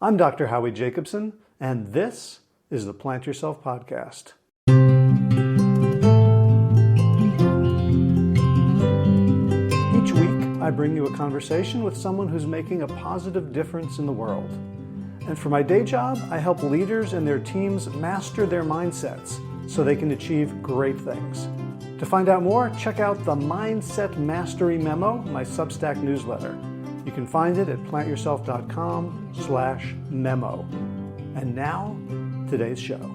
I'm Dr. Howie Jacobson, and this is the Plant Yourself Podcast. Each week, I bring you a conversation with someone who's making a positive difference in the world. And for my day job, I help leaders and their teams master their mindsets so they can achieve great things. To find out more, check out the Mindset Mastery Memo, my Substack newsletter. You can find it at plantyourself.com/memo. And now, today's show.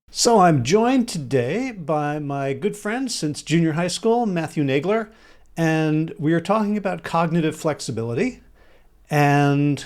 So I'm joined today by my good friend since junior high school, Matthew Nagler, and we are talking about cognitive flexibility. And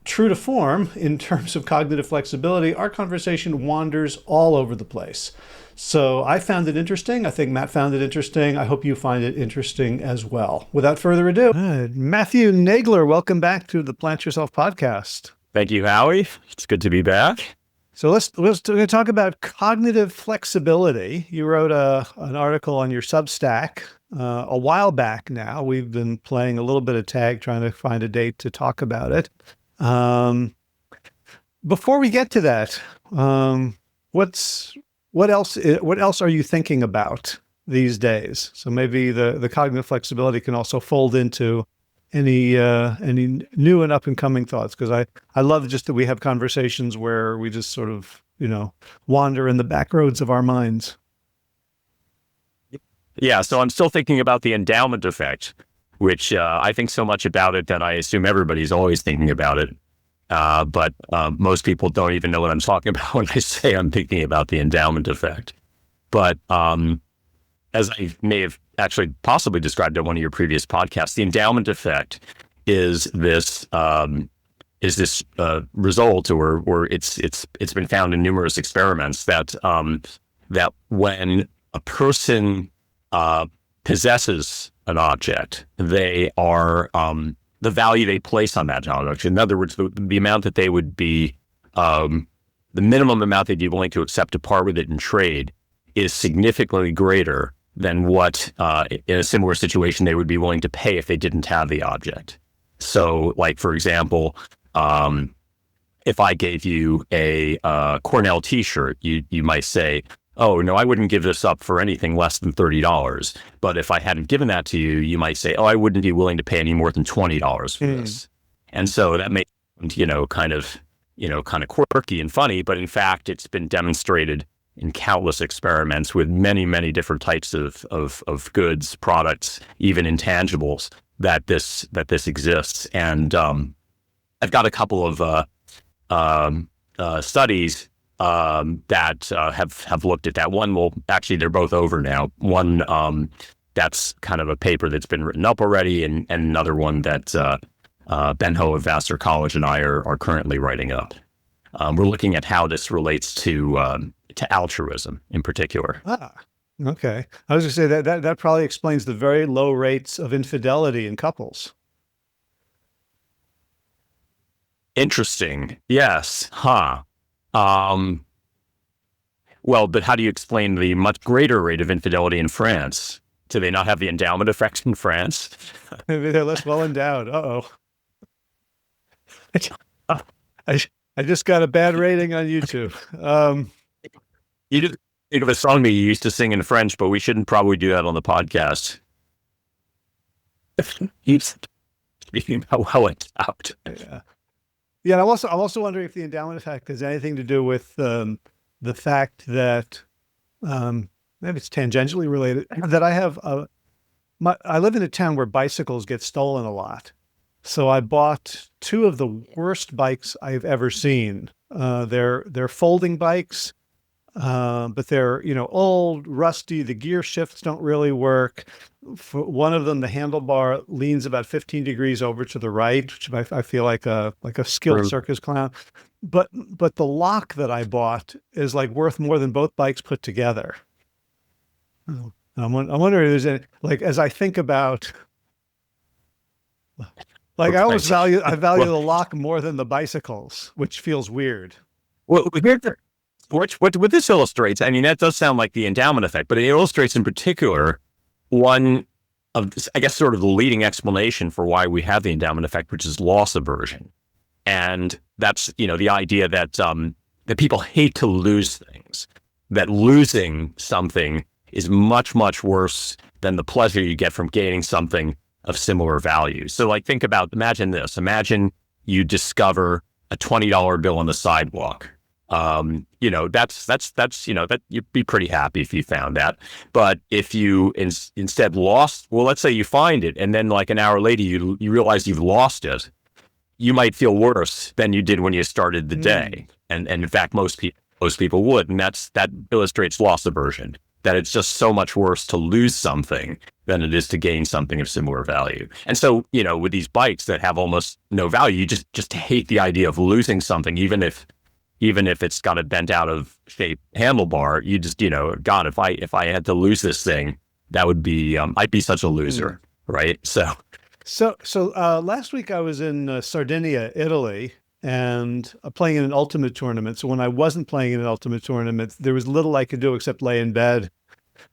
true to form, in terms of cognitive flexibility, our conversation wanders all over the place. So I found it interesting. I think Matt found it interesting. I hope you find it interesting as well. Without further ado, Matthew Nagler, welcome back to the Plant Yourself Podcast. Thank you, Howie. It's good to be back. So we're going to talk about cognitive flexibility. You wrote an article on your Substack a while back now. We've been playing a little bit of tag, trying to find a date to talk about it. Before we get to that, what else are you thinking about these days? So maybe the cognitive flexibility can also fold into any new and up and coming thoughts, because I love just that we have conversations where we just sort of, wander in the back roads of our minds. Yeah, so I'm still thinking about the endowment effect, which I think so much about it that I assume everybody's always thinking about it. But most people don't even know what I'm talking about when I say I'm thinking about the endowment effect. But as I may have actually possibly described in one of your previous podcasts, the endowment effect is this result, or it's been found in numerous experiments that that when a person possesses an object, they are the value they place on that object. In other words, the amount that they would be, the minimum amount they'd be willing to accept to part with it in trade is significantly greater than what, in a similar situation, they would be willing to pay if they didn't have the object. So, like, for example, if I gave you a Cornell t-shirt, you might say, oh, no, I wouldn't give this up for anything less than $30. But if I hadn't given that to you, you might say, oh, I wouldn't be willing to pay any more than $20 for this. And so that may, kind of quirky and funny, but in fact, it's been demonstrated in countless experiments with many, many different types of goods, products, even intangibles, that this exists. And I've got a couple of studies that have looked at that. One, well, actually, they're both over now. One that's kind of a paper that's been written up already, and another one that Ben Ho of Vassar College and I are currently writing up. We're looking at how this relates to altruism in particular. Okay. I was going to say that probably explains the very low rates of infidelity in couples. Interesting. Yes. Huh. Well, but how do you explain the much greater rate of infidelity in France? Do they not have the endowment effect in France? Maybe they're less well endowed. I just got a bad rating on YouTube. You just think of a song that you used to sing in French, but we shouldn't probably do that on the podcast. Speaking about well endowed. Yeah. Yeah, and I'm also wondering if the endowment effect has anything to do with the fact that maybe it's tangentially related, that I have I live in a town where bicycles get stolen a lot. So I bought two of the worst bikes I've ever seen. They're folding bikes, but they're old, rusty. The gear shifts don't really work. For one of them, the handlebar leans about 15 degrees over to the right, which I feel like a skilled circus clown. But the lock that I bought is like worth more than both bikes put together. I'm wondering if there's any, like, as I think about, like, I value the lock more than the bicycles, which feels weird. Well, what this illustrates, I mean, that does sound like the endowment effect, but it illustrates in particular one of this, I guess, sort of the leading explanation for why we have the endowment effect, which is loss aversion. And that's, the idea that that people hate to lose things, that losing something is much, much worse than the pleasure you get from gaining something of similar value. So like, imagine this. Imagine you discover a $20 bill on the sidewalk. That you'd be pretty happy if you found that. But if you instead lost, well, let's say you find it, and then like an hour later, you realize you've lost it, you might feel worse than you did when you started the day. And in fact, most people would. And that illustrates loss aversion, that it's just so much worse to lose something than it is to gain something of similar value. And so, with these bikes that have almost no value, you just hate the idea of losing something, even if it's got a bent out of shape handlebar. You just, God, if I had to lose this thing, that would be, I'd be such a loser, right? So last week I was in Sardinia, Italy, and playing in an ultimate tournament. So when I wasn't playing in an ultimate tournament, there was little I could do except lay in bed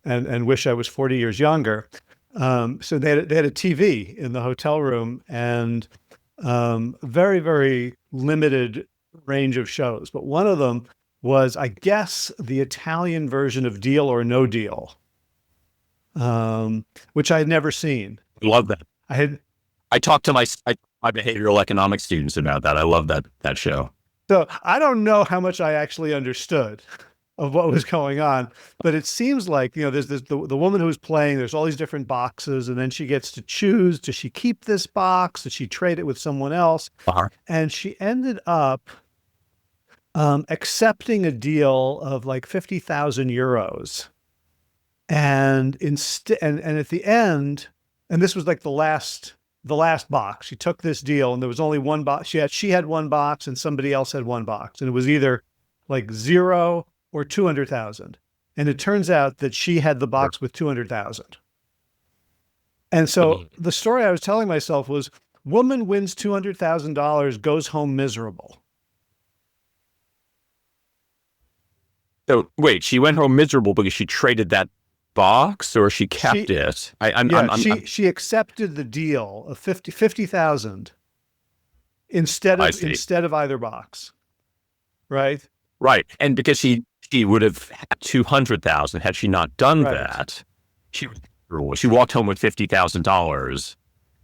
and wish I was 40 years younger. So they had a TV in the hotel room, and very, very limited range of shows. But one of them was, I guess, the Italian version of Deal or No Deal, which I had never seen. Love that. I talked to my behavioral economics students about that. I love that show. So I don't know how much I actually understood of what was going on, but it seems like, there's the woman who's playing, there's all these different boxes, and then she gets to choose, does she keep this box? Does she trade it with someone else? Uh-huh. And she ended up accepting a deal of like 50,000 euros. And at the end, and this was like the last box, she took this deal, and there was only one box. She had one box and somebody else had one box, and it was either like 0 or 200,000. And it turns out that she had the box with 200,000. And so the story I was telling myself was, woman wins $200,000, goes home miserable. So wait, she went home miserable because she traded that box, or she kept it? She accepted the deal of 50,000 instead of either box, right? Right, and because she would have had 200,000 had she not done that. She walked home with $50,000,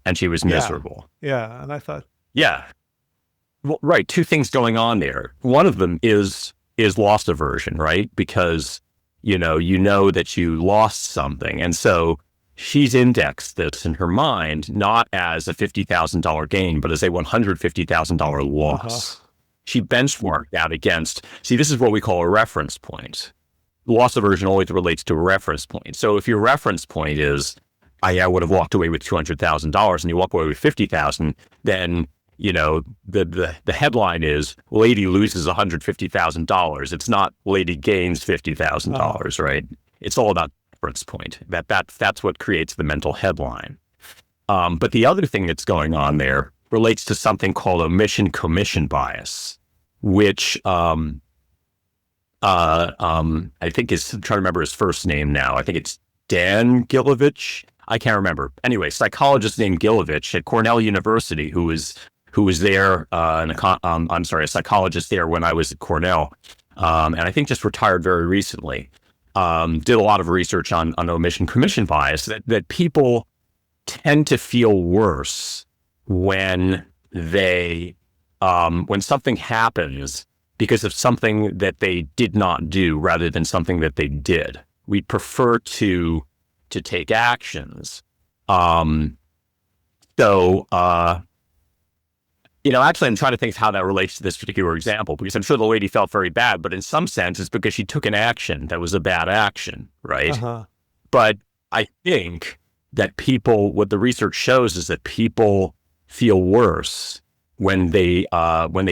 and she was miserable. Yeah, and I thought, well, right. Two things going on there. One of them is loss aversion, right? Because you know that you lost something, and so she's indexed this in her mind not as a $50,000 gain, but as a $150,000 loss. She benchmarked that against, this is what we call a reference point. Loss aversion always relates to a reference point. So if your reference point is, I would have walked away with $200,000, and you walk away with 50,000, then, the headline is, lady loses $150,000. It's not lady gains $50,000, right? It's all about reference point. That's what creates the mental headline. But the other thing that's going on there relates to something called omission-commission bias, which I think I'm trying to remember his first name now. I think it's Dan Gilovich. I can't remember. Anyway, psychologist named Gilovich at Cornell University, who was there, a psychologist there when I was at Cornell, and I think just retired very recently. Did a lot of research on omission-commission bias, that people tend to feel worse when something happens because of something that they did not do rather than something that they did. We prefer to take actions. Actually, I'm trying to think of how that relates to this particular example, because I'm sure the lady felt very bad, but in some sense, it's because she took an action that was a bad action, right? But I think that what the research shows is that people feel worse when they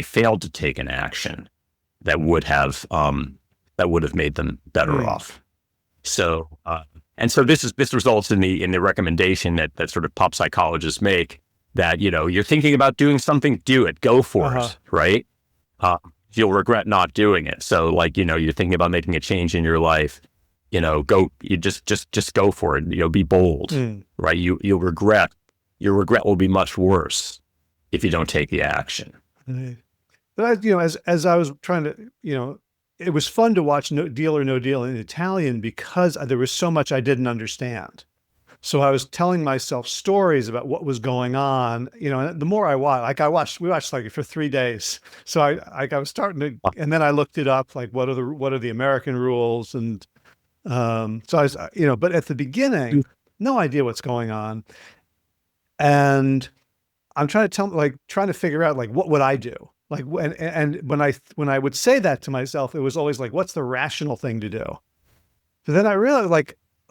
failed to take an action that would have made them better off. So so this results in the recommendation that sort of pop psychologists make, that you're thinking about doing something, do it, go for it, right? You'll regret not doing it. So you're thinking about making a change in your life, you just go for it, be bold, right? Your regret will be much worse if you don't take the action. Right. But as I was trying to, it was fun to watch Deal or No Deal in Italian because there was so much I didn't understand. So I was telling myself stories about what was going on, and the more I watched, we watched like for 3 days. So I was starting to, and then I looked it up, like what are the American rules? And so I was, but at the beginning, no idea what's going on. And I'm trying to figure out like, what would I do? Like, and when I would say that to myself, it was always like, what's the rational thing to do? But then I realized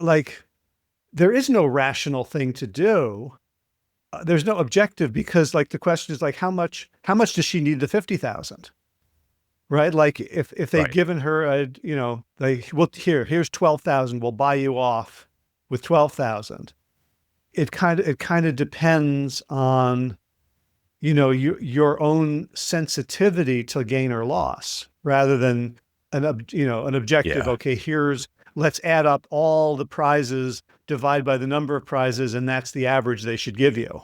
like, there is no rational thing to do. There's no objective because like the question is like, how much does she need the 50,000? Right? Like if they've given her here's 12,000, we'll buy you off with 12,000. It kind of depends on, your own sensitivity to gain or loss rather than an objective. Yeah. Okay, let's add up all the prizes, divide by the number of prizes, and that's the average they should give you.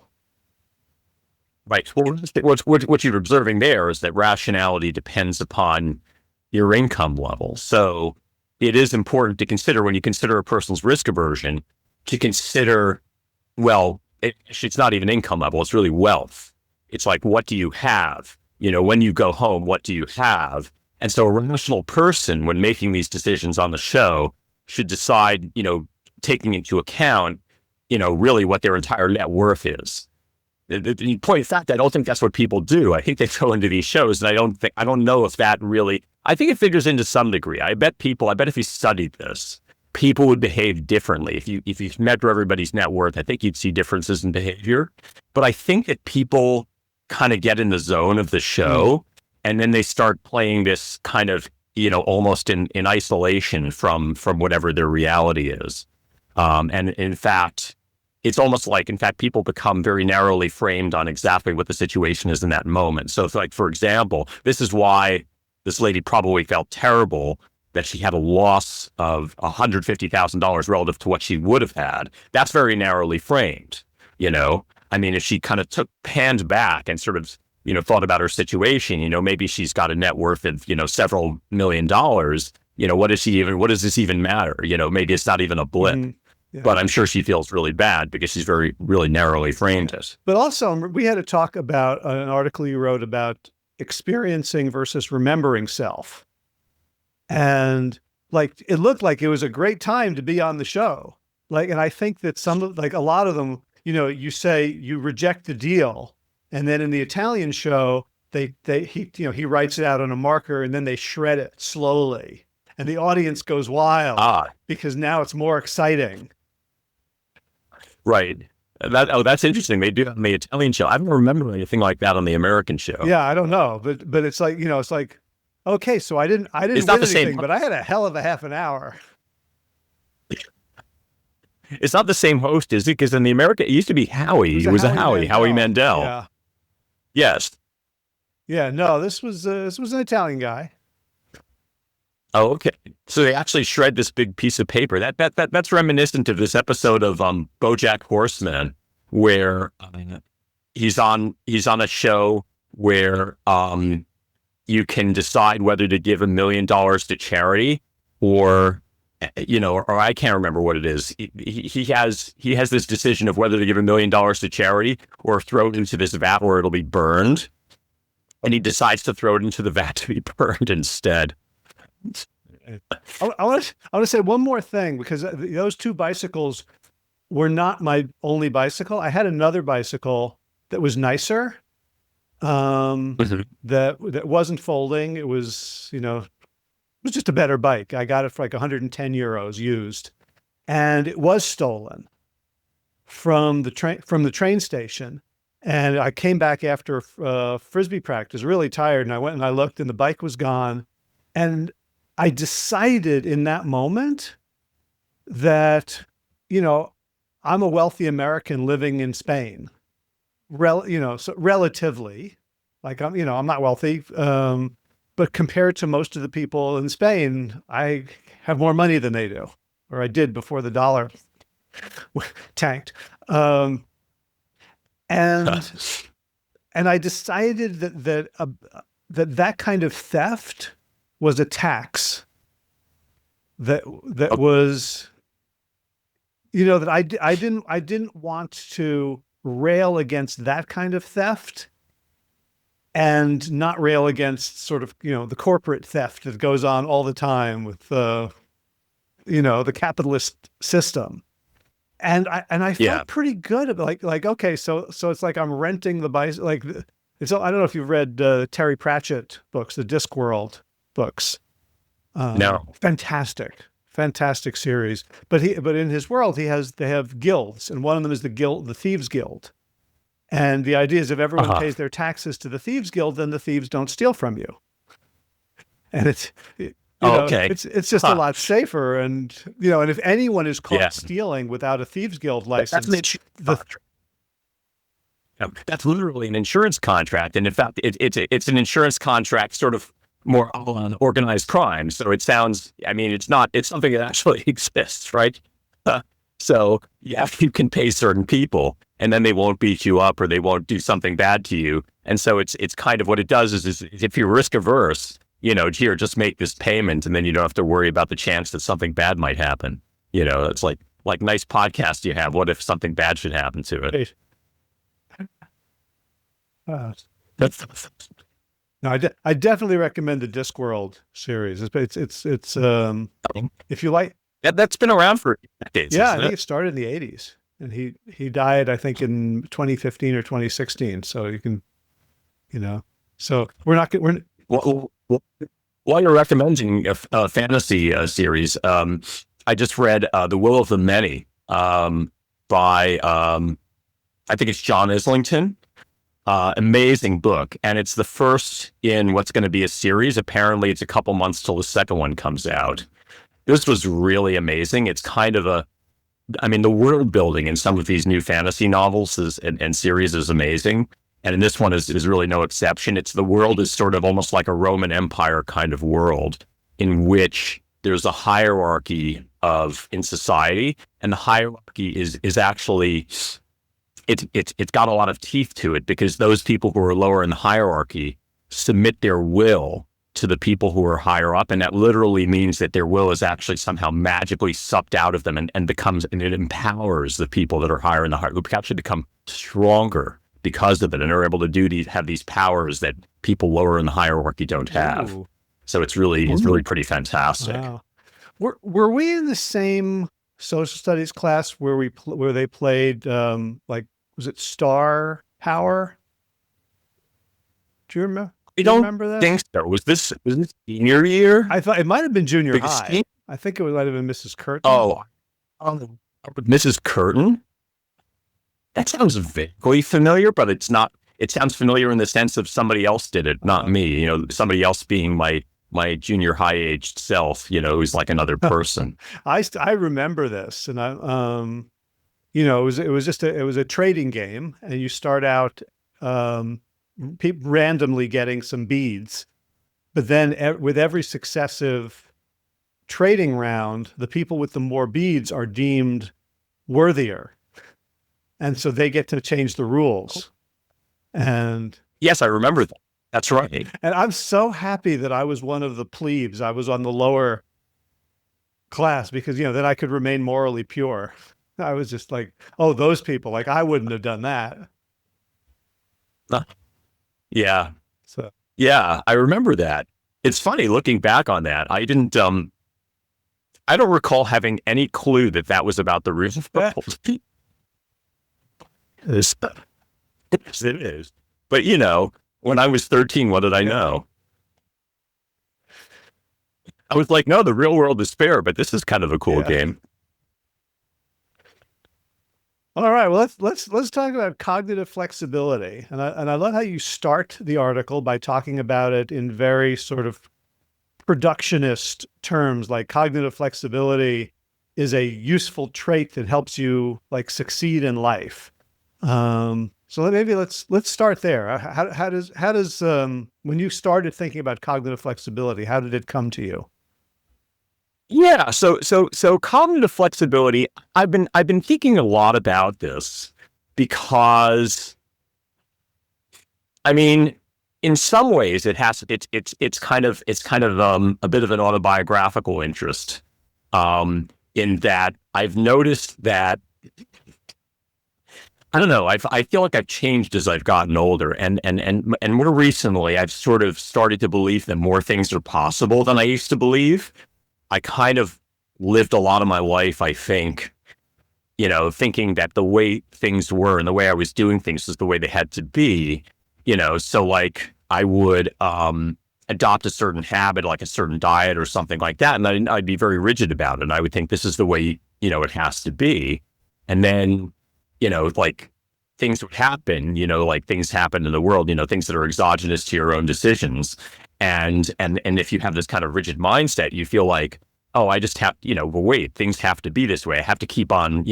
Right. Well, what you're observing there is that rationality depends upon your income level. So it is important to consider when you consider a person's risk aversion to consider, well, it's not even income level. It's really wealth. It's like, what do you have? When you go home, what do you have? And so a rational person, when making these decisions on the show, should decide, taking into account, really what their entire net worth is. In point of fact, I don't think that's what people do. I think they go into these shows, and I don't know if that really, I think it figures into some degree. I bet if you studied this, people would behave differently. If you measure everybody's net worth, I think you'd see differences in behavior. But I think that people kind of get in the zone of the show, and then they start playing this kind of, almost in isolation from whatever their reality is. And in fact, it's almost like, people become very narrowly framed on exactly what the situation is in that moment. So it's like, for example, this is why this lady probably felt terrible that she had a loss of $150,000 relative to what she would have had. That's very narrowly framed, if she kind of panned back and sort of, thought about her situation, maybe she's got a net worth of, several $1 million. What does this even matter? Maybe it's not even a blip. Mm-hmm. Yeah. But I'm sure she feels really bad because she's really narrowly framed it. But also, we had to talk about an article you wrote about experiencing versus remembering self. And like, it looked like it was a great time to be on the show. Like, and I think that a lot of them, you say you reject the deal. And then in the Italian show, he writes it out on a marker and then they shred it slowly. And the audience goes wild because now it's more exciting. Right. That's interesting. They do that on the Italian show. I don't remember anything like that on the American show. Yeah, I don't know, but it's like, it's like, okay, so I didn't win anything, but I had a hell of a half an hour. It's not the same host, is it? Because in the American, it used to be Howie. It was a Howie Mandel. Yeah. Yes. Yeah. No, this was an Italian guy. Oh, okay. So they actually shred this big piece of paper. That's reminiscent of this episode of BoJack Horseman, where he's on a show where you can decide whether to give $1 million to charity or I can't remember what it is. He has this decision of whether to give $1 million to charity or throw it into this vat where it'll be burned, and he decides to throw it into the vat to be burned instead. I want to say one more thing, because those two bicycles were not my only bicycle. I had another bicycle that was nicer, that wasn't folding. It was, it was just a better bike. I got it for like 110 euros used, and it was stolen from the train station. And I came back after Frisbee practice, really tired, and I went and I looked, and the bike was gone. And I decided in that moment that, I'm a wealthy American living in Spain, so relatively, like I'm not wealthy, but compared to most of the people in Spain, I have more money than they do. or I did before the dollar tanked. Um, and and I decided that kind of theft was a tax that was, that I didn't want to rail against that kind of theft and not rail against sort of, the corporate theft that goes on all the time with, the capitalist system. And I felt pretty good about okay, so it's like I'm renting the bicycle. Like, I don't know if you've read Terry Pratchett books, the Discworld books. No. Fantastic series. But in his world, they have guilds, and one of them is the Thieves Guild. And the idea is if everyone pays their taxes to the Thieves Guild, then the thieves don't steal from you. And it's just a lot safer. And and if anyone is caught stealing without a Thieves Guild license, that's literally an insurance contract. And in fact, it's an insurance contract sort of more on organized crime. So it sounds, it's something that actually exists, right? So you can pay certain people and then they won't beat you up or they won't do something bad to you. And so it's kind of what it does is if you're risk averse, here, just make this payment and then you don't have to worry about the chance that something bad might happen. It's like nice podcast you have. What if something bad should happen to it? No, I definitely recommend the Discworld series. It's if you like. That's been around for decades. Yeah, I think it started in the 80s, and he died, I think, in 2015 or 2016. So you can, so while you're recommending a fantasy series, I just read The Will of the Many by I think it's John Islington. Amazing book. And it's the first in what's going to be a series. Apparently it's a couple months till the second one comes out. This was really amazing. It's kind of the world building in some of these new fantasy novels and series is amazing. And in this one is really no exception. The world is sort of almost like a Roman Empire kind of world in which there's a hierarchy in society. And the hierarchy is actually, it's got a lot of teeth to it because those people who are lower in the hierarchy submit their will to the people who are higher up. And that literally means that their will is actually somehow magically sucked out of them and it empowers the people that are higher in the hierarchy, who actually become stronger because of it. And are able to have these powers that people lower in the hierarchy don't have. Ooh. So it's really pretty fantastic. Wow. Were we in the same social studies class where they played, was it Star Power? Do you remember? I don't remember that? Think so. Was this senior year? I thought it might have been junior high. I think it might have been Mrs. Curtin. Oh, Mrs. Curtin? That sounds vaguely familiar, but it's not. It sounds familiar in the sense of somebody else did it, not me. Somebody else being my junior high aged self, who's like another person. I remember this, and it was a trading game, and you start out randomly getting some beads, but then with every successive trading round, the people with the more beads are deemed worthier, and so they get to change the rules. And yes, I remember that. That's right. And I'm so happy that I was one of the plebes. I was on the lower class because, then I could remain morally pure. I was just like, oh, those people, like I wouldn't have done that. Yeah. So, yeah, I remember that. It's funny looking back on that. I don't recall having any clue that was about the real world. It is. But, when I was 13, what did I know? I was like, no, the real world is fair, but this is kind of a cool game. All right, well, let's talk about cognitive flexibility, and I love how you start the article by talking about it in very sort of productionist terms, like cognitive flexibility is a useful trait that helps you succeed in life. So maybe let's start there. How does when you started thinking about cognitive flexibility, how did it come to you? Yeah. So cognitive flexibility. I've been thinking a lot about this because, I mean, in some ways it has, it's kind of a bit of an autobiographical interest, in that I've noticed that, I don't know. I feel like I've changed as I've gotten older, and more recently, I've sort of started to believe that more things are possible than I used to believe. I kind of lived a lot of my life, I think, thinking that the way things were and the way I was doing things was the way they had to be. So like I would adopt a certain habit, like a certain diet or something like that, and I'd be very rigid about it. And I would think this is the way it has to be, and then like things would happen, like things happen in the world, things that are exogenous to your own decisions. And if you have this kind of rigid mindset, you feel like, oh, I just have, well, wait, things have to be this way. I have to keep on,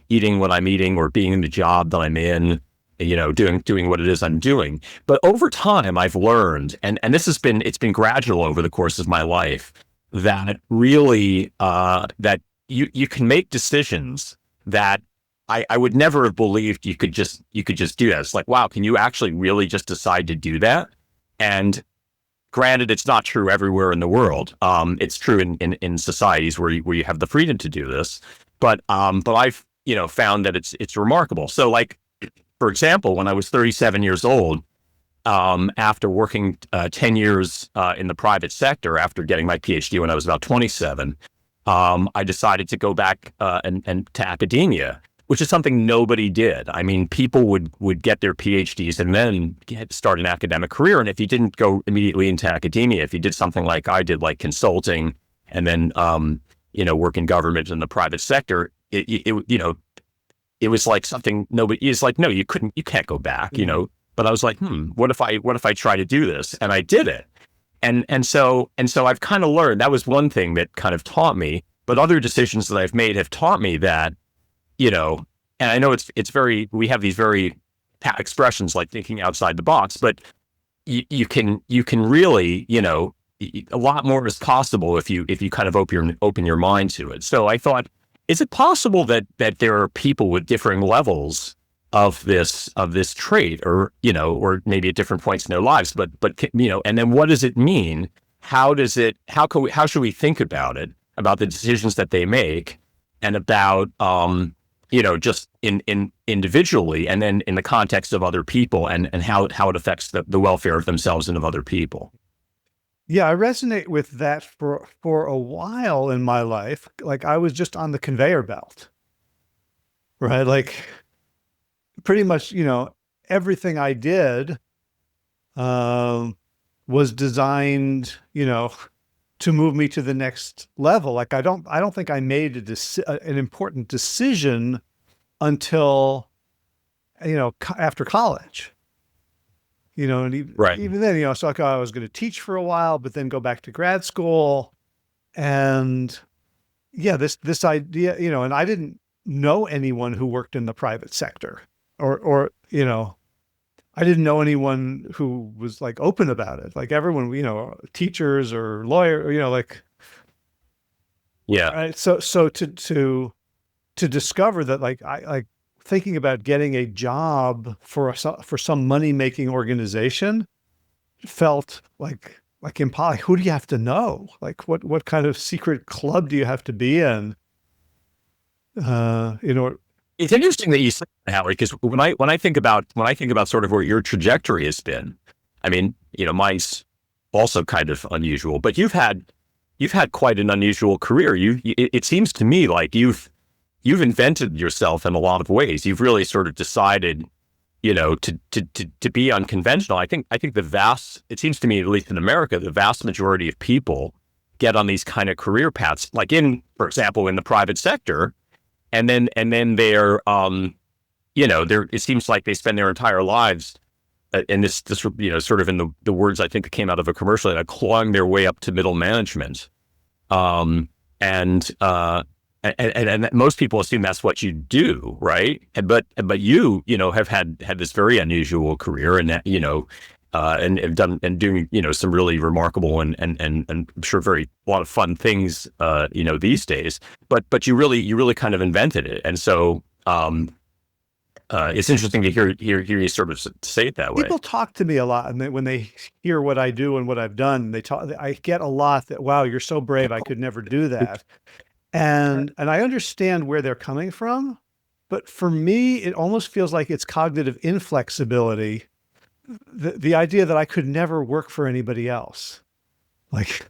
eating what I'm eating or being in the job that I'm in, doing what it is I'm doing. But over time, I've learned, and it's been gradual over the course of my life, that really, that you can make decisions that I would never have believed you could just do that. It's like, wow, can you actually really just decide to do that? And granted, it's not true everywhere in the world. It's true in societies where you have the freedom to do this. But I've found that it's remarkable. So like, for example, when I was 37 years old, after working 10 years in the private sector, after getting my PhD when I was about 27, I decided to go back and to academia, which is something nobody did. I mean, people would get their PhDs and then start an academic career. And if you didn't go immediately into academia, if you did something like I did, like consulting, and then work in government and the private sector, it was like something nobody is like, no, you can't go back. But I was like, what if I try to do this? And I did it. And so I've kind of learned that was one thing that kind of taught me, but other decisions that I've made have taught me that, and I know it's very, we have these very expressions like thinking outside the box, but you can really, a lot more is possible if you kind of open your mind to it. So I thought, is it possible that there are people with differing levels of this trait, or maybe at different points in their lives, but and then what does it mean? How should we think about it, about the decisions that they make, and about just in individually, and then in the context of other people, and how it affects the welfare of themselves and of other people. Yeah, I resonate with that for a while in my life. Like I was just on the conveyor belt, right? Like pretty much, everything I did was designed, to move me to the next level. Like I don't think I made an important decision until, after college. And Right. even then, so like I was going to teach for a while, but then go back to grad school. And yeah, this idea, and I didn't know anyone who worked in the private sector, or I didn't know anyone who was like open about it. Like everyone, teachers or lawyer, like, Yeah. right. So to discover that, like, I like thinking about getting a job for some money-making organization felt like impossible. Who do you have to know? Like what kind of secret club do you have to be in? It's interesting that you say that, Howard, because when I think about sort of where your trajectory has been, I mean, mine's also kind of unusual, but you've had quite an unusual career. It seems to me like you've invented yourself in a lot of ways. You've really sort of decided, to be unconventional. I think it seems to me, at least in America, the vast majority of people get on these kind of career paths, like for example, in the private sector. And then they're, it seems like they spend their entire lives in this, sort of in the words I think that came out of a commercial, clawing their way up to middle management. And most people assume that's what you do, right? But you have had this very unusual career, and that, and have done and doing, some really remarkable and I'm sure a lot of fun things, these days. But you really kind of invented it, and so it's interesting to hear you sort of say it that way. People talk to me a lot, and when they hear what I do and what I've done, I get a lot that, wow, you're so brave, I could never do that. And I understand where they're coming from, but for me, it almost feels like it's cognitive inflexibility. The idea that I could never work for anybody else. Like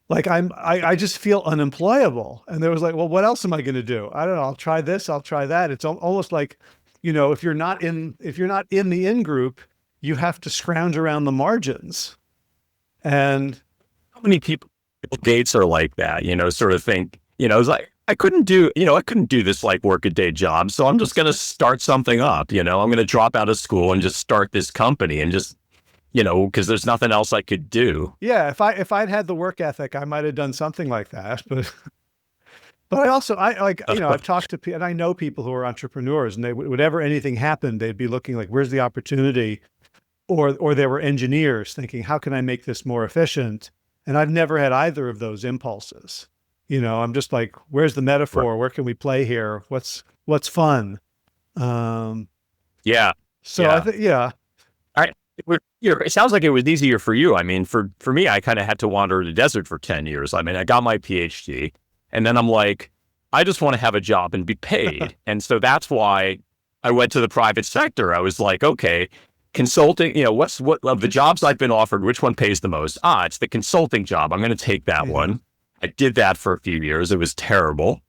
I just feel unemployable. And there was like, well, what else am I going to do? I don't know. I'll try this. I'll try that. It's almost like, if you're not in the in group, you have to scrounge around the margins. And how many people, Gates are like that, sort of think, it's like, I couldn't do this like work-a-day job. So I'm just going to start something up, I'm going to drop out of school and just start this company and just, because there's nothing else I could do. Yeah. If I'd had the work ethic, I might've done something like that. But I've talked to people, and I know people who are entrepreneurs, and they, whenever anything happened, they'd be looking like, where's the opportunity? Or they were engineers thinking, how can I make this more efficient? And I've never had either of those impulses. I'm just like, where's the metaphor? Right. Where can we play here? What's fun? Yeah. So yeah. I think, yeah. It sounds like it was easier for you. I mean, for me, I kind of had to wander the desert for 10 years. I mean, I got my PhD, and then I'm like, I just want to have a job and be paid. And so that's why I went to the private sector. I was like, okay, consulting, what of the jobs I've been offered, which one pays the most? It's the consulting job. I'm going to take that one. I did that for a few years. It was terrible.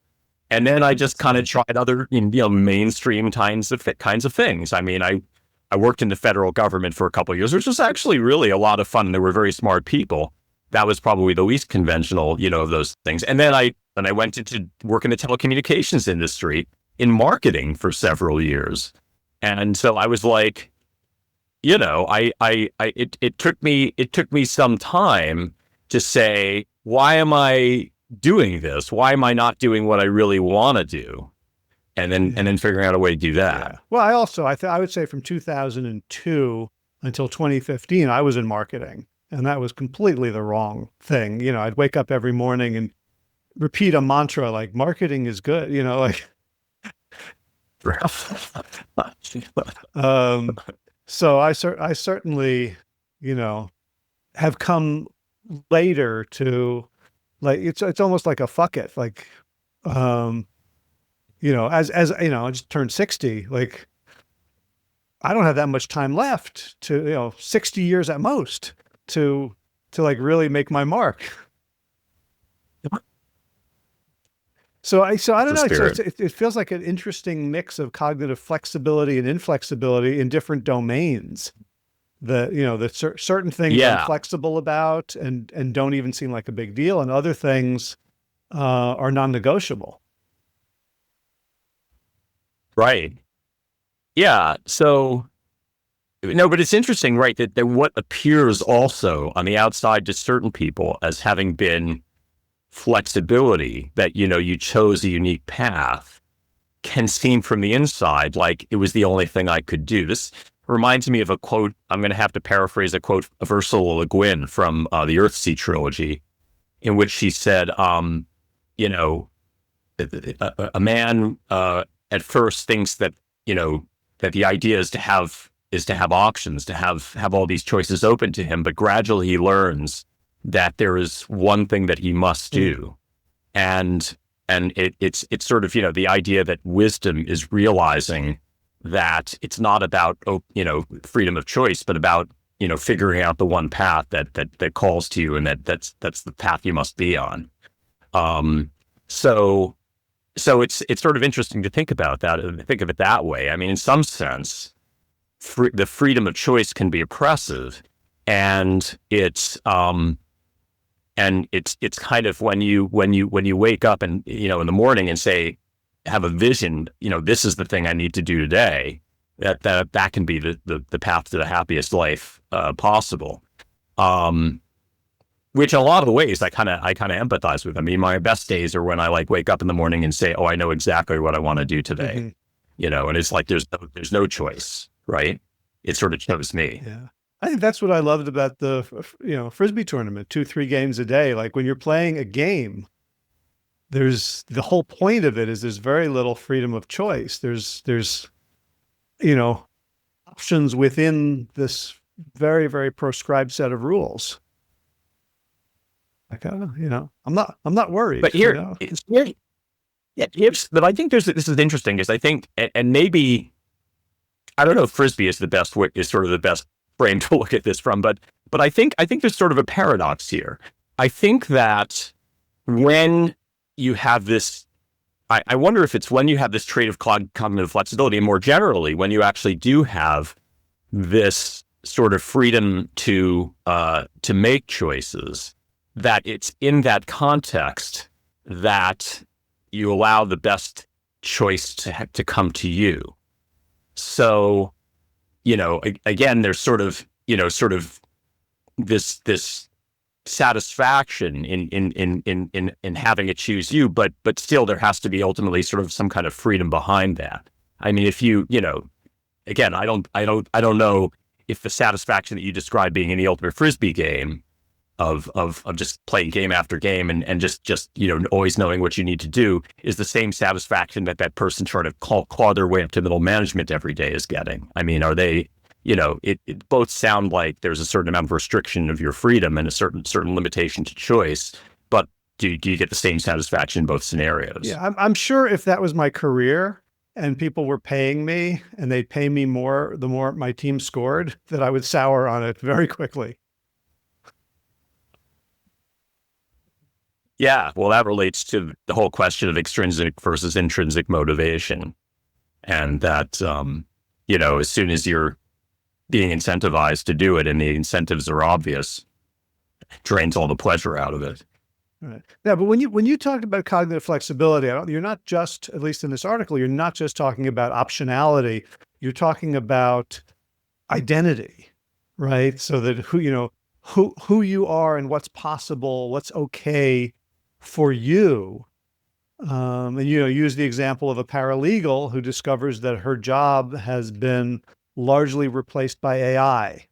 And then I just kind of tried other, mainstream kinds of things. I mean, I worked in the federal government for a couple of years, which was actually really a lot of fun. They were very smart people. That was probably the least conventional, of those things. And then I went into work in the telecommunications industry in marketing for several years. And so I was like, it took me some time to say, why am I doing this? Why am I not doing what I really want to do? And then figuring out a way to do that. Yeah. Well, I would say from 2002 until 2015, I was in marketing, and that was completely the wrong thing. I'd wake up every morning and repeat a mantra like, marketing is good, like. So I certainly, have come later to, like, it's almost like a fuck it, like, as I just turned 60, like, I don't have that much time left to, 60 years at most to like really make my mark. So I don't know. It feels like an interesting mix of cognitive flexibility and inflexibility in different domains. That certain things I'm flexible about and don't even seem like a big deal, and other things are non-negotiable. Right. Yeah. So, no, but it's interesting, right? That what appears also on the outside to certain people as having been flexibility, that, you chose a unique path, can seem from the inside like it was the only thing I could do. This reminds me of a quote. I'm going to have to paraphrase a quote of Ursula Le Guin from the Earthsea trilogy, in which she said, a man at first thinks that, that the idea is to have options, to have all these choices open to him, but gradually he learns that there is one thing that he must do. And it's sort of, the idea that wisdom is realizing that it's not about, freedom of choice, but about, figuring out the one path that calls to you, and that's the path you must be on. So it's sort of interesting to think about that, and think of it that way. I mean, in some sense, the freedom of choice can be oppressive, and it's kind of when you wake up and, in the morning and say, have a vision, this is the thing I need to do today, that can be the path to the happiest life possible. Which in a lot of ways I kind of empathize with. I mean, my best days are when I wake up in the morning and say, oh, I know exactly what I want to do today. And it's like there's no choice, right? It sort of chose me. Yeah. I think that's what I loved about the, Frisbee tournament, 2, 3 games a day. Like when you're playing a game, there's the whole point of it is there's very little freedom of choice. There's, you know, options within this very, very proscribed set of rules. Like, I'm not worried. But but I think this is interesting because I think, and maybe, I don't know if Frisbee is sort of the best frame to look at this from, but I think there's sort of a paradox here. I think that when you have this, I wonder if it's when you have this trait of cognitive flexibility, and more generally, when you actually do have this sort of freedom to make choices, that it's in that context that you allow the best choice to come to you. So, again, there's sort of this satisfaction in having it choose you, but still there has to be ultimately sort of some kind of freedom behind that. I mean, if again, I don't know if the satisfaction that you describe being in the ultimate Frisbee game of just playing game after game and just always knowing what you need to do is the same satisfaction that person trying to claw their way up to middle management every day is getting. I mean, are they, it both sound like there's a certain amount of restriction of your freedom and a certain limitation to choice, but do you get the same satisfaction in both scenarios? Yeah, I'm sure if that was my career and people were paying me and they'd pay me more the more my team scored, that I would sour on it very quickly. Yeah, well, that relates to the whole question of extrinsic versus intrinsic motivation. And that, as soon as you're being incentivized to do it and the incentives are obvious, it drains all the pleasure out of it. Right. Yeah, but when you talk about cognitive flexibility, you're not just, at least in this article, you're not just talking about optionality. You're talking about identity, right? So that who you are and what's possible, what's okay for you. And use the example of a paralegal who discovers that her job has been largely replaced by AI,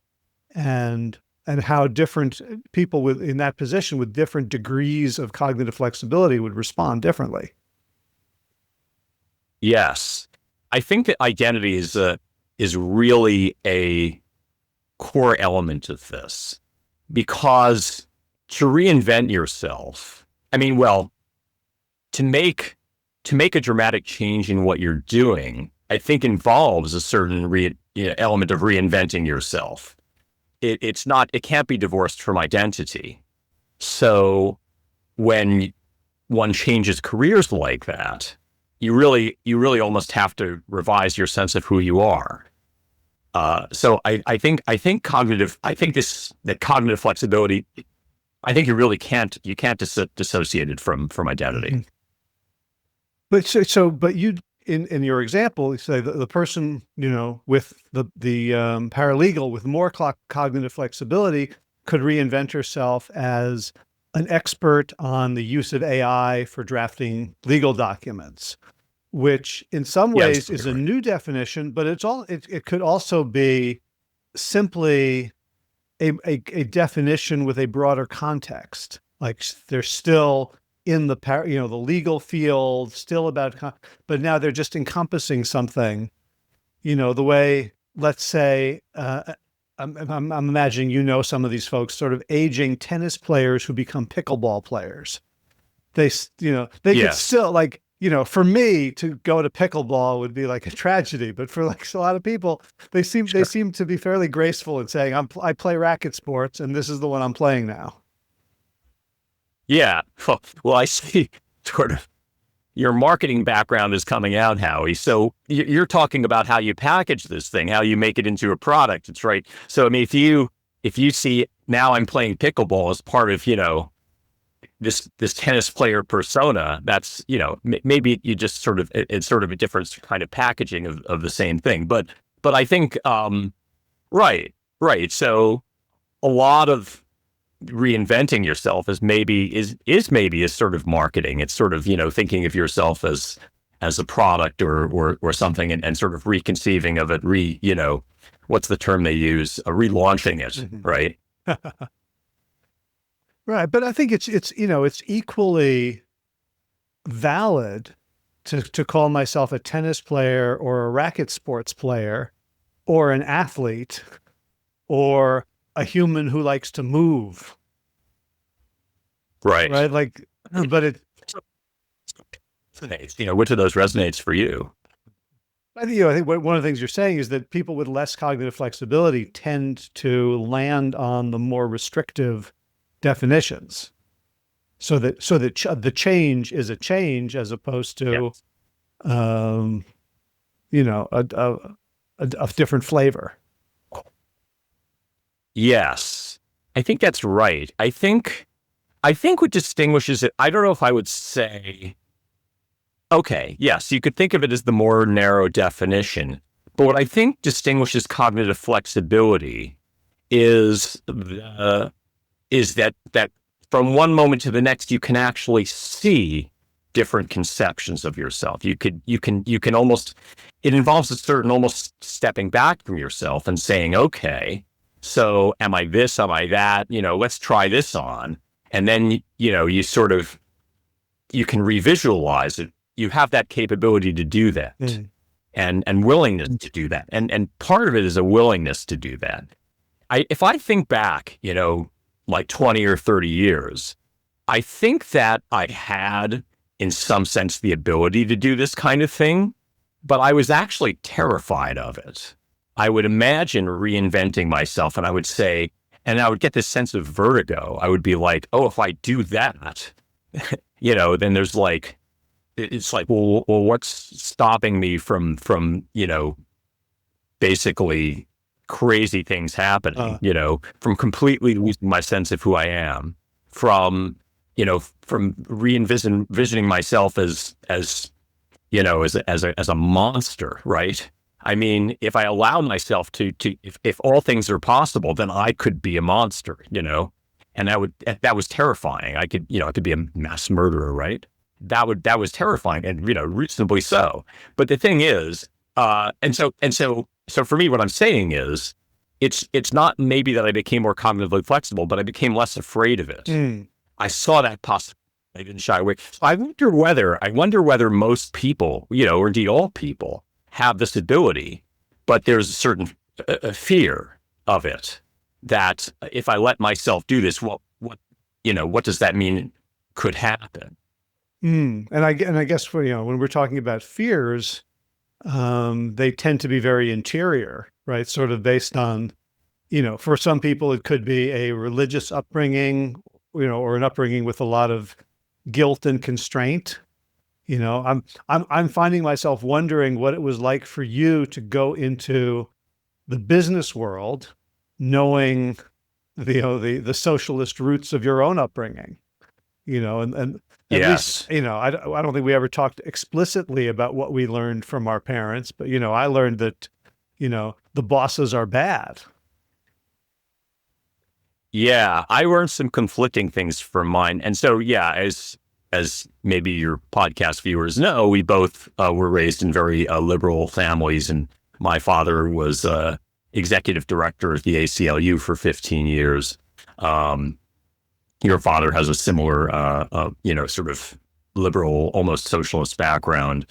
and how different people in that position with different degrees of cognitive flexibility would respond differently. Yes, I think that identity is really a core element of this, because to reinvent yourself, I mean, well, to make a dramatic change in what you're doing, I think involves a certain element of reinventing yourself. It can't be divorced from identity. So when one changes careers like that, you really almost have to revise your sense of who you are. So I think cognitive flexibility, I think you can't dissociate it from identity. But but you, in your example, you say the person, with the paralegal with more cognitive flexibility could reinvent herself as an expert on the use of AI for drafting legal documents, which in some ways is a new definition, but it could also be simply a definition with a broader context. Like they're still in the the legal field, still about, but now they're just encompassing something, the way, let's say, I'm imagining, some of these folks, sort of aging tennis players who become pickleball players. They could still, like, for me to go to pickleball would be like a tragedy, but for like a lot of people, they seem to be fairly graceful in saying, I play racket sports and this is the one I'm playing now. Yeah. Well, I see sort of your marketing background is coming out, Howie. So you're talking about how you package this thing, how you make it into a product. It's right. So, I mean, if you see now I'm playing pickleball as part of, this tennis player persona, that's, maybe you just sort of, it's sort of a different kind of packaging of the same thing. But I think, right. So a lot of reinventing yourself is maybe a sort of marketing. It's sort of, thinking of yourself as a product or something, and sort of reconceiving of it, what's the term they use? Relaunching it, right? Right. But I think it's equally valid to call myself a tennis player or a racket sports player or an athlete or a human who likes to move. Right. Right. Like, but Which of those resonates for you? I think one of the things you're saying is that people with less cognitive flexibility tend to land on the more restrictive definitions. So that the change is a change as opposed to, um, a different flavor. Yes, I think that's right. I think what distinguishes it, I don't know if I would say, okay, yes, you could think of it as the more narrow definition. But what I think distinguishes cognitive flexibility is that from one moment to the next, you can actually see different conceptions of yourself. You can almost, it involves a certain almost stepping back from yourself and saying, okay, so am I this? Am I that? Let's try this on. And then, you sort of, you can revisualize it. You have that capability to do that and willingness to do that. And part of it is a willingness to do that. If I think back, like 20 or 30 years, I think that I had, in some sense, the ability to do this kind of thing, but I was actually terrified of it. I would imagine reinventing myself and I would say, and I would get this sense of vertigo. I would be like, oh, if I do that, then there's like, it's like, well, what's stopping me from, basically crazy things happening, from completely losing my sense of who I am, from re-envisioning myself as a monster, right? I mean, if I allow myself if all things are possible, then I could be a monster, and that was terrifying. I could be a mass murderer, right? That was terrifying, and reasonably so. But the thing is, so for me, what I'm saying is, it's not maybe that I became more cognitively flexible, but I became less afraid of it. I saw that possibility. I didn't shy away. So I wonder whether most people, or indeed all people, have this ability, but there's a certain fear of it, that if I let myself do this, what does that mean could happen? And I guess when we're talking about fears, they tend to be very interior, right? Sort of based on, for some people, it could be a religious upbringing, or an upbringing with a lot of guilt and constraint. I'm finding myself wondering what it was like for you to go into the business world, knowing the socialist roots of your own upbringing, and at Yes. least, I don't think we ever talked explicitly about what we learned from our parents, but, I learned that, the bosses are bad. Yeah, I learned some conflicting things from mine. And so, yeah, as maybe your podcast viewers know, we both were raised in very liberal families. And my father was executive director at the ACLU for 15 years. Your father has a similar, sort of liberal, almost socialist background.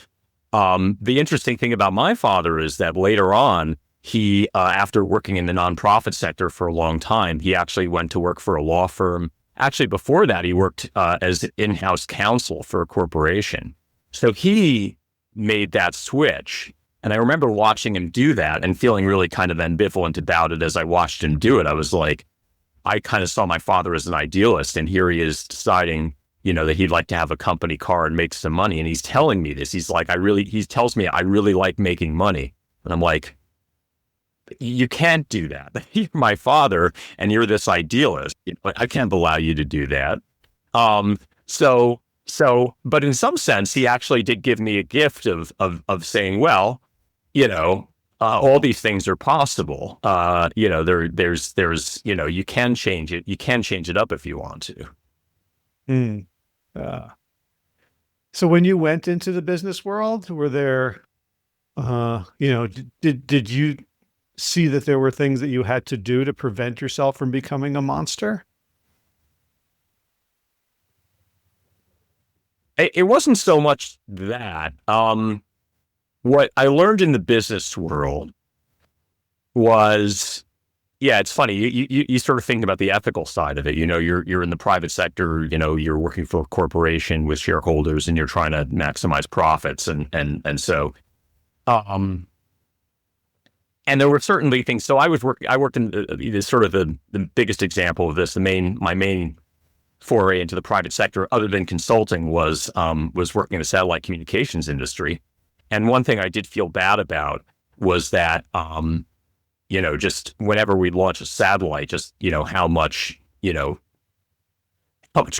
The interesting thing about my father is that later on, he, after working in the nonprofit sector for a long time, he actually went to work for a law firm. Actually, before that, he worked as in-house counsel for a corporation. So he made that switch. And I remember watching him do that and feeling really kind of ambivalent about it as I watched him do it. I was like, I kind of saw my father as an idealist, and here he is deciding, that he'd like to have a company car and make some money. And he's telling me this. He tells me I really like making money. And I'm like, you can't do that. You're my father, and you're this idealist. I can't allow you to do that. But in some sense, he actually did give me a gift of saying, well, all these things are possible. There's, you can change it. You can change it up if you want to. So when you went into the business world, were there, did you see that there were things that you had to do to prevent yourself from becoming a monster? It wasn't so much that. What I learned in the business world was, yeah, it's funny. You sort of think about the ethical side of it. You're in the private sector. You're working for a corporation with shareholders, and you're trying to maximize profits, and so, and there were certainly things. So I worked in sort of the biggest example of this. My main foray into the private sector, other than consulting, was working in the satellite communications industry. And one thing I did feel bad about was that, just whenever we'd launch a satellite, just, how much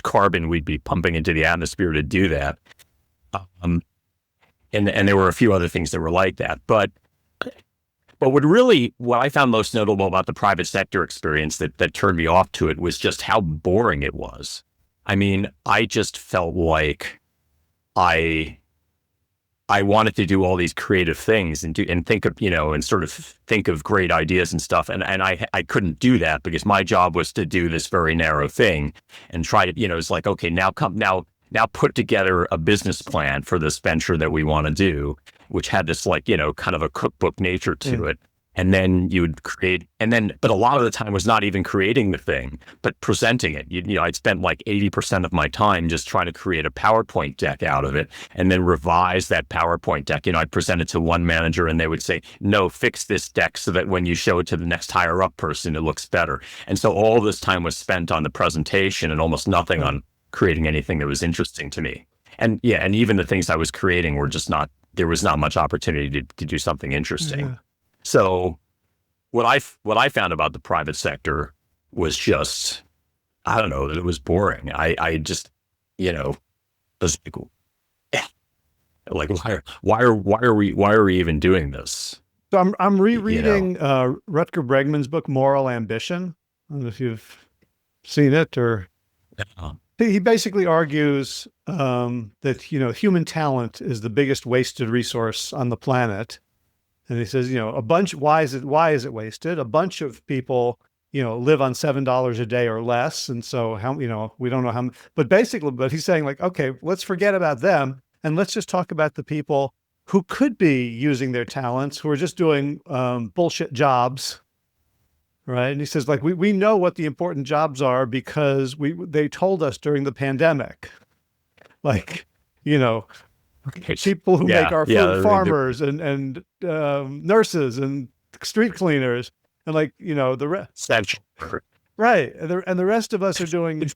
carbon we'd be pumping into the atmosphere to do that. And there were a few other things that were like that. But what I found most notable about the private sector experience that turned me off to it was just how boring it was. I mean, I just felt like I wanted to do all these creative things and think of, and sort of think of great ideas and stuff. And I couldn't do that because my job was to do this very narrow thing and try to, it's like, okay, now put together a business plan for this venture that we want to do, which had this kind of a cookbook nature to it. And then you would create, but a lot of the time was not even creating the thing, but presenting it. I'd spent like 80% of my time just trying to create a PowerPoint deck out of it and then revise that PowerPoint deck. I'd present it to one manager and they would say, no, fix this deck so that when you show it to the next higher up person, it looks better. And so all this time was spent on the presentation and almost nothing on creating anything that was interesting to me. And even the things I was creating were just there was not much opportunity to do something interesting. Yeah. So what I found about the private sector was just, I don't know, that it was boring. I just, was like, why are we even doing this? So I'm rereading Rutger Bregman's book, Moral Ambition. I don't know if you've seen it or. Yeah. He basically argues that, human talent is the biggest wasted resource on the planet. And he says, why is it wasted? A bunch of people, live on $7 a day or less. And so we don't know how, but he's saying like, okay, let's forget about them. And let's just talk about the people who could be using their talents, who are just doing bullshit jobs. Right. And he says, like, we know what the important jobs are because they told us during the pandemic, like, people who make our food, farmers and nurses and street cleaners and the rest. Right. And the rest of us are doing,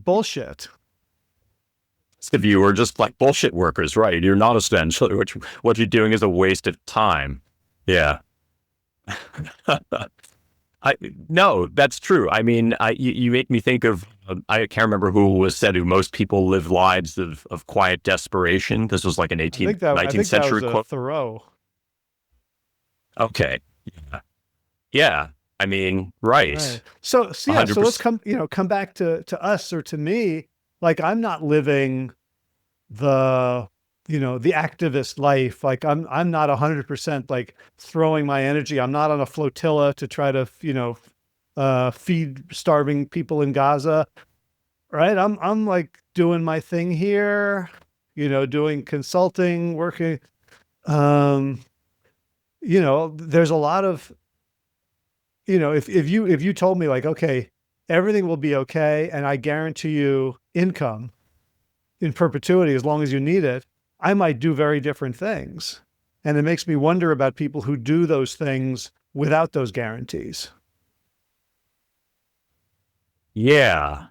bullshit. If you were just like bullshit workers, right? You're not essential. What you're doing is a waste of time. Yeah. No, that's true. I mean, you make me think of, I can't remember who said most people live lives of quiet desperation. This was like an 19th century quote. Thoreau. Okay. Yeah. I mean, right. So let's come back to us or to me. Like, I'm not living the activist life. Like I'm not 100% like throwing my energy. I'm not on a flotilla to try to, feed starving people in Gaza. Right. I'm like doing my thing here, doing consulting, working. There's a lot of, if you told me like, okay, everything will be okay, and I guarantee you income in perpetuity as long as you need it, I might do very different things. And it makes me wonder about people who do those things without those guarantees. Yeah.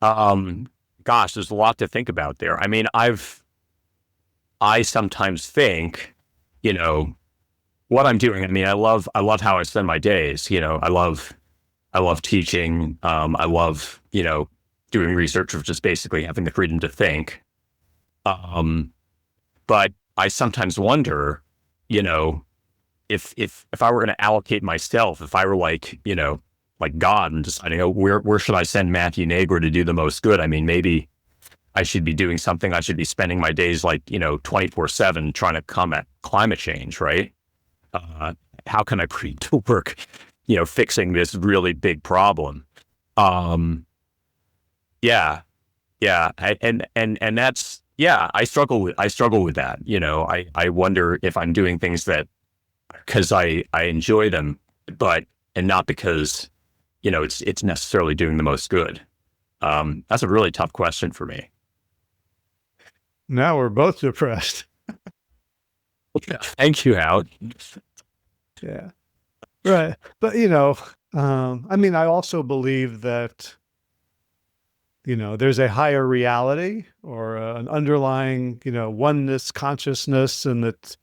Gosh, there's a lot to think about there. I mean, I sometimes think, what I'm doing. I mean, I love how I spend my days. I love teaching. I love, doing research, of just basically having the freedom to think. But I sometimes wonder, if I were going to allocate myself, if I were like God and deciding, where should I send Matthew Nagler to do the most good? I mean, maybe I should be doing something. I should be spending my days 24/7 trying to combat climate change, right? how can I put to work, fixing this really big problem? Yeah, yeah, and that's, yeah, I struggle with that. I wonder if I'm doing things that because I enjoy them, and not because it's necessarily doing the most good. That's a really tough question for me. Now we're both depressed. Yeah. Thank you, Howard. Yeah. Right. But, I mean, I also believe that, there's a higher reality or an underlying, oneness consciousness, and that,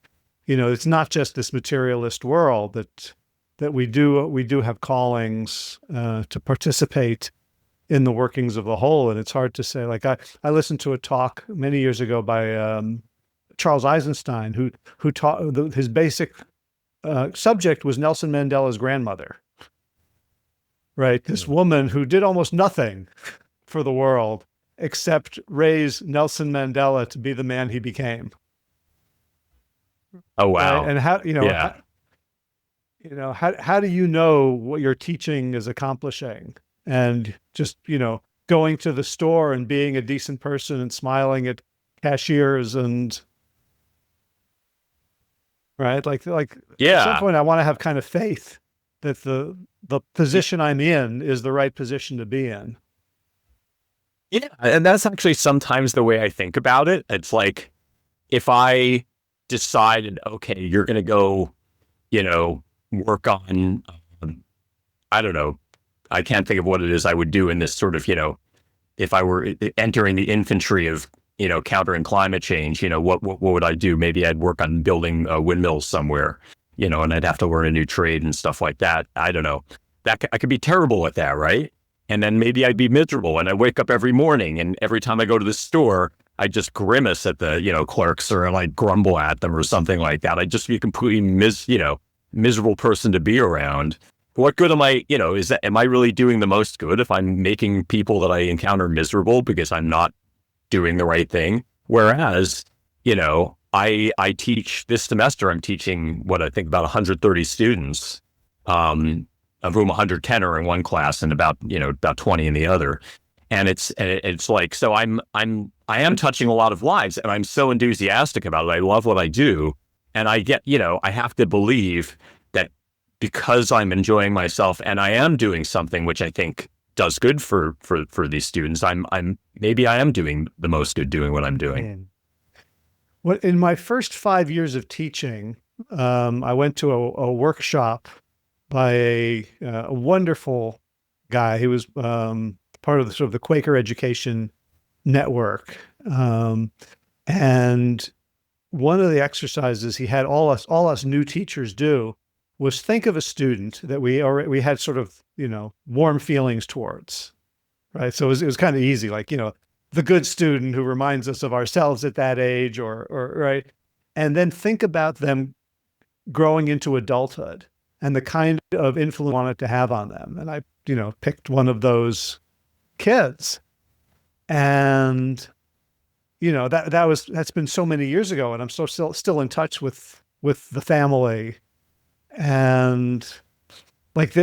it's not just this materialist world, that we do have callings to participate in the workings of the whole. And it's hard to say, like, I listened to a talk many years ago by Charles Eisenstein, who taught his basic subject was Nelson Mandela's grandmother, right? This woman who did almost nothing for the world except raise Nelson Mandela to be the man he became. Oh, wow. Right? And how, Yeah. how do you know what your teaching is accomplishing? And just, going to the store and being a decent person and smiling at cashiers and, right? Like at some Yeah. point I want to have kind of faith that the position I'm in is the right position to be in. Yeah. And that's actually sometimes the way I think about it. It's like, if I decided, okay, you're going to go, work on, I don't know, I can't think of what it is I would do in this sort of, if I were entering the infantry of, countering climate change, what would I do? Maybe I'd work on building windmills somewhere, and I'd have to learn a new trade and stuff like that. I don't know. I could be terrible at that, right? And then maybe I'd be miserable, and I wake up every morning, and every time I go to the store, I just grimace at the, clerks, or I grumble at them or something like that. I just be a completely miserable person to be around. What good am I, am I really doing the most good if I'm making people that I encounter miserable because I'm not doing the right thing? Whereas, I teach this semester, I'm teaching what I think about 130 students, of whom 110 are in one class and about 20 in the other. And it's like, so I am touching a lot of lives, and I'm so enthusiastic about it. I love what I do. And I get, I have to believe that because I'm enjoying myself and I am doing something which I think does good for these students, maybe I am doing the most good doing what I'm doing. Well, in my first 5 years of teaching, I went to a workshop by a wonderful guy. He was part of the sort of the Quaker Education Network. And one of the exercises he had all us new teachers do was think of a student that we had sort of, warm feelings towards, right? So it was kind of easy, like, the good student who reminds us of ourselves at that age, or right. And then think about them growing into adulthood and the kind of influence we wanted to have on them. And I, picked one of those kids, and that's been so many years ago, and I'm still in touch with the family, and like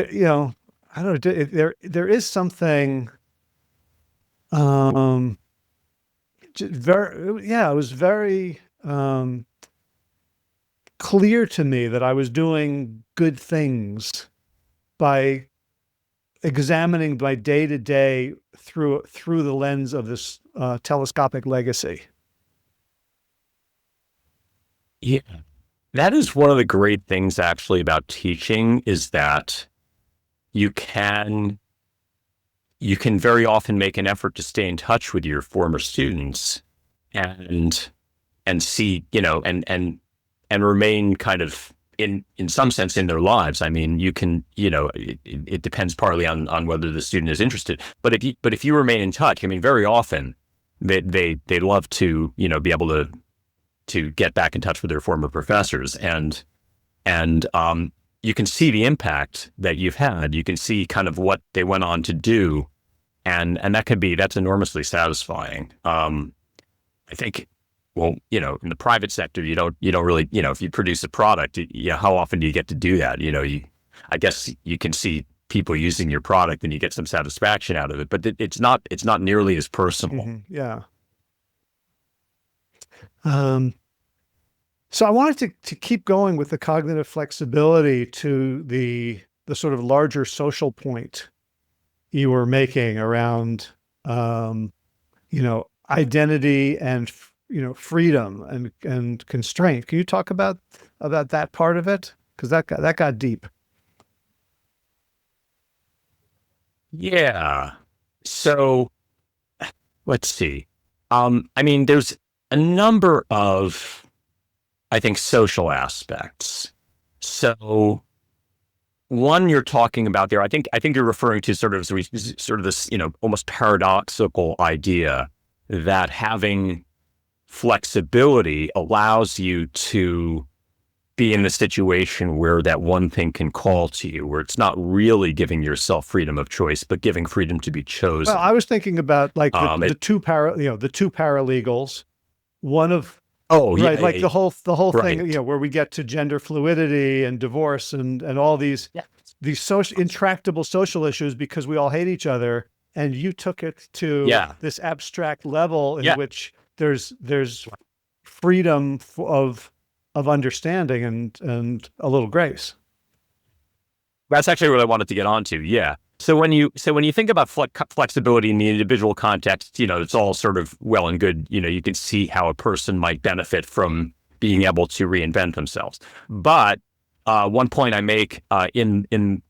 I don't know, there is something it was very clear to me that I was doing good things by examining my day to day through the lens of this telescopic legacy. Yeah. That is one of the great things actually about teaching, is that you can very often make an effort to stay in touch with your former students and see, and remain kind of in some sense in their lives. I mean, you can, it depends partly on whether the student is interested, but if you remain in touch, I mean, very often they love to, be able to get back in touch with their former professors, and you can see the impact that you've had. You can see kind of what they went on to do, and that's enormously satisfying. I think well, in the private sector, you don't really, if you produce a product, how often do you get to do that? I guess you can see people using your product and you get some satisfaction out of it, but it's not nearly as personal. Yeah. So I wanted to keep going with the cognitive flexibility to the sort of larger social point you were making around, identity and, freedom and constraint. Can you talk about that part of it? Because that got deep. Yeah. So let's see. There's a number of, I think, social aspects. So one you're talking about there, I think you're referring to sort of this, almost paradoxical idea that having flexibility allows you to be in the situation where that one thing can call to you, where it's not really giving yourself freedom of choice, but giving freedom to be chosen. Well, I was thinking about like the two paralegals, one of right, like the whole right. thing, where we get to gender fluidity and divorce and all these social intractable social issues because we all hate each other, and you took it to this abstract level in which there's freedom of understanding and a little grace. That's actually what I wanted to get onto. Yeah. So when you think about flexibility in the individual context, it's all sort of well and good. You can see how a person might benefit from being able to reinvent themselves. But one point I make in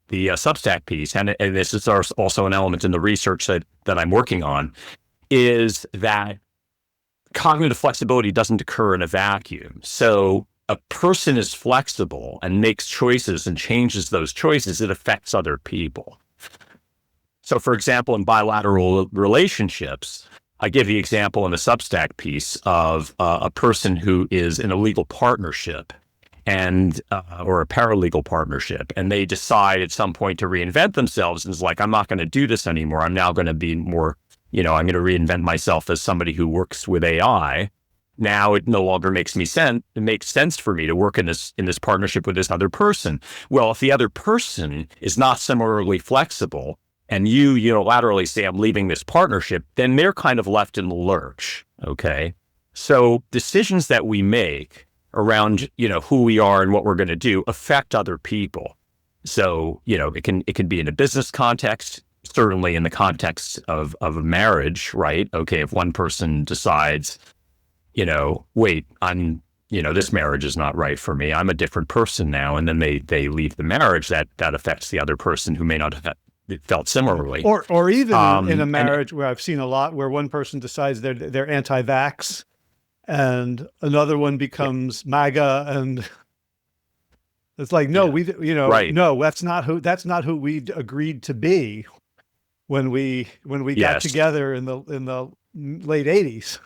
the Substack piece, and this is also an element in the research that I'm working on, is that cognitive flexibility doesn't occur in a vacuum. So a person is flexible and makes choices and changes those choices. It affects other people. So, for example, in bilateral relationships, I give the example in the Substack piece of a person who is in a legal partnership and or a paralegal partnership, and they decide at some point to reinvent themselves and is like, I'm not going to do this anymore. I'm now going to be more, I'm going to reinvent myself as somebody who works with AI. Now it no longer makes it makes sense for me to work in this partnership with this other person. Well, if the other person is not similarly flexible, and you unilaterally say, I'm leaving this partnership, then they're kind of left in the lurch. Okay. So decisions that we make around, who we are and what we're going to do affect other people. So, it can be in a business context, certainly in the context of a marriage, right? Okay. If one person decides, wait, this marriage is not right for me. I'm a different person now. And then they leave the marriage, that affects the other person who may not have felt similarly. Or even in a marriage where I've seen a lot where one person decides they're anti-vax and another one becomes MAGA, and it's like, no, right. no, that's not who we agreed to be when we got together in the late 80s.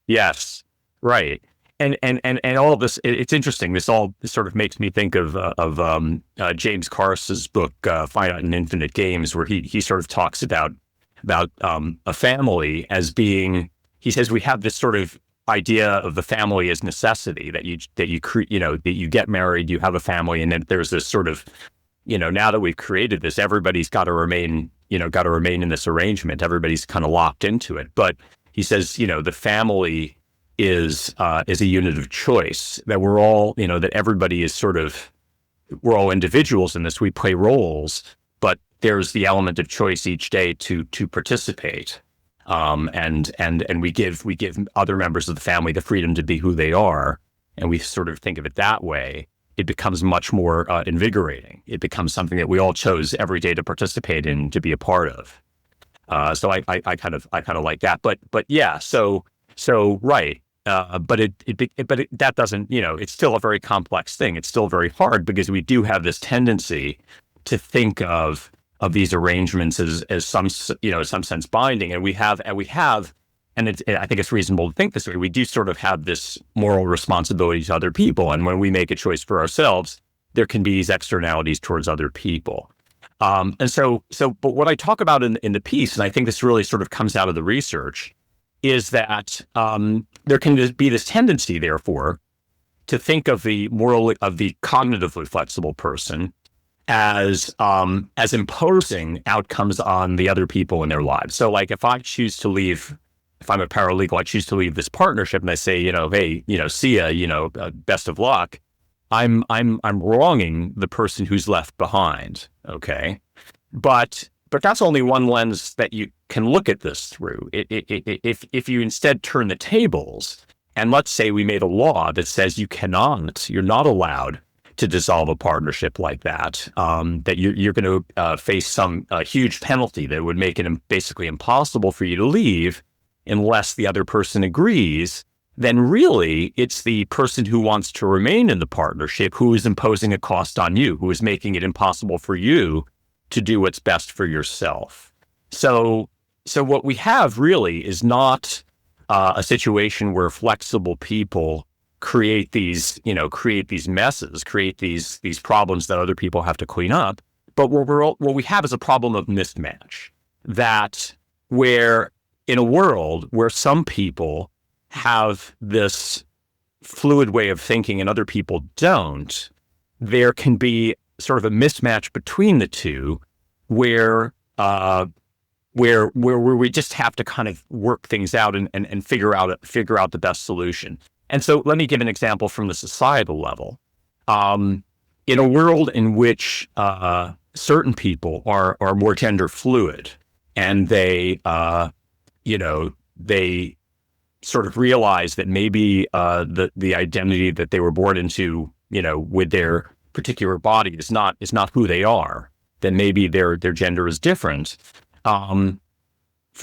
Yes. Right. And all of this, it's interesting. This sort of makes me think of James Carse's book, Finite and Infinite Games, where he sort of talks about a family as being, he says, we have this sort of idea of the family as necessity, that you get married, you have a family, and then there's this sort of, now that we've created this, everybody's got to remain in this arrangement. Everybody's kind of locked into it. But he says, the family is a unit of choice, that we're all, that everybody is we're all individuals in this. We play roles, but there's the element of choice each day to participate. And we give other members of the family the freedom to be who they are. And we sort of think of it that way. It becomes much more invigorating. It becomes something that we all chose every day to participate in, to be a part of. So I kind of like that, but yeah, so right. But that doesn't, it's still a very complex thing. It's still very hard because we do have this tendency to think of these arrangements as some sense binding, and we have, and I think it's reasonable to think this way. We do sort of have this moral responsibility to other people, and when we make a choice for ourselves, there can be these externalities towards other people. But what I talk about in the piece, and I think this really sort of comes out of the research, is that there can be this tendency, therefore, to think of the cognitively flexible person as imposing outcomes on the other people in their lives. So, like, if I'm a paralegal, I choose to leave this partnership, and I say, hey, see ya, best of luck. I'm wronging the person who's left behind. Okay, but that's only one lens that you can look at this through. If you instead turn the tables, and let's say we made a law that says you're not allowed to dissolve a partnership like that, that you're going to face some huge penalty that would make it basically impossible for you to leave unless the other person agrees, then really it's the person who wants to remain in the partnership who is imposing a cost on you, who is making it impossible for you to do what's best for yourself. So what we have really is not a situation where flexible people create these messes, create these problems that other people have to clean up. But what we have is a problem of mismatch, that where in a world where some people have this fluid way of thinking and other people don't, there can be sort of a mismatch between the two where we just have to kind of work things out and figure out the best solution. And so let me give an example from the societal level. In a world in which certain people are more gender fluid, and they sort of realize that maybe the identity that they were born into, with their particular body is not who they are, then maybe their gender is different. For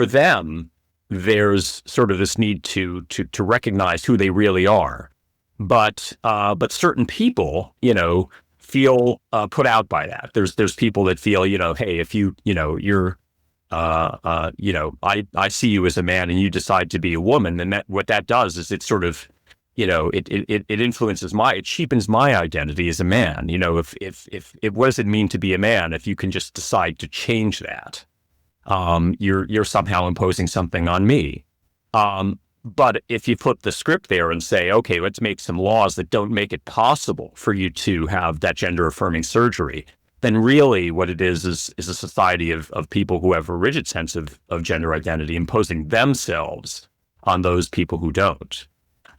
them, there's sort of this need to recognize who they really are, but certain people, feel put out by that. There's people that feel, hey, if you're I see you as a man and you decide to be a woman, then what that does is it sort of, it influences it cheapens my identity as a man. If what does it mean to be a man if you can just decide to change that? You're somehow imposing something on me. But if you flip the script there and say, okay, let's make some laws that don't make it possible for you to have that gender affirming surgery, then really what it is a society of people who have a rigid sense of gender identity imposing themselves on those people who don't.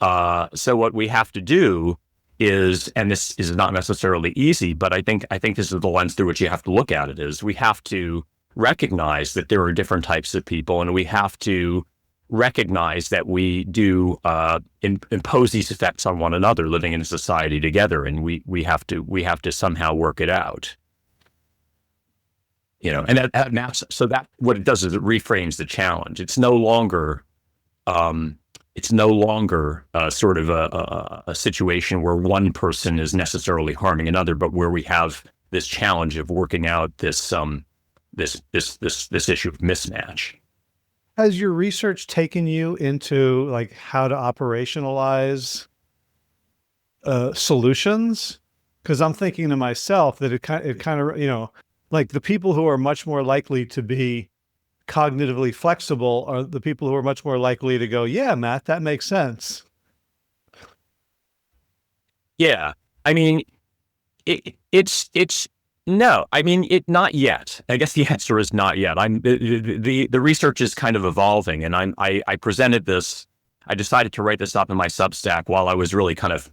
So what we have to do is, and this is not necessarily easy, but I think this is the lens through which you have to look at it, is we have to recognize that there are different types of people, and we have to recognize that we do impose these effects on one another living in a society together, and we have to somehow work it out. And that's so that what it does is it reframes the challenge. It's no longer sort of a situation where one person is necessarily harming another, but where we have this challenge of working out this issue of mismatch. Has your research taken you into like how to operationalize solutions? Because I'm thinking to myself that it kind of, like the people who are much more likely to be cognitively flexible are the people who are much more likely to go, yeah, Matt, that makes sense. Yeah. I mean, it's no, I mean, not yet. I guess the answer is not yet. The research is kind of evolving, and I presented this. I decided to write this up in my Substack while I was really kind of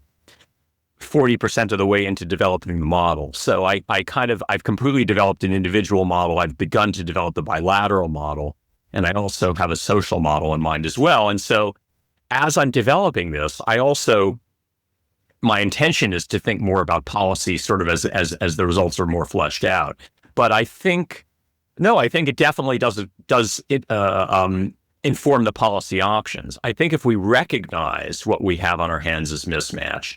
40% of the way into developing the model. So I've completely developed an individual model. I've begun to develop the bilateral model, and I also have a social model in mind as well. And so as I'm developing this, my intention is to think more about policy sort of as the results are more fleshed out. But I think it definitely does inform the policy options. I think if we recognize what we have on our hands as mismatch,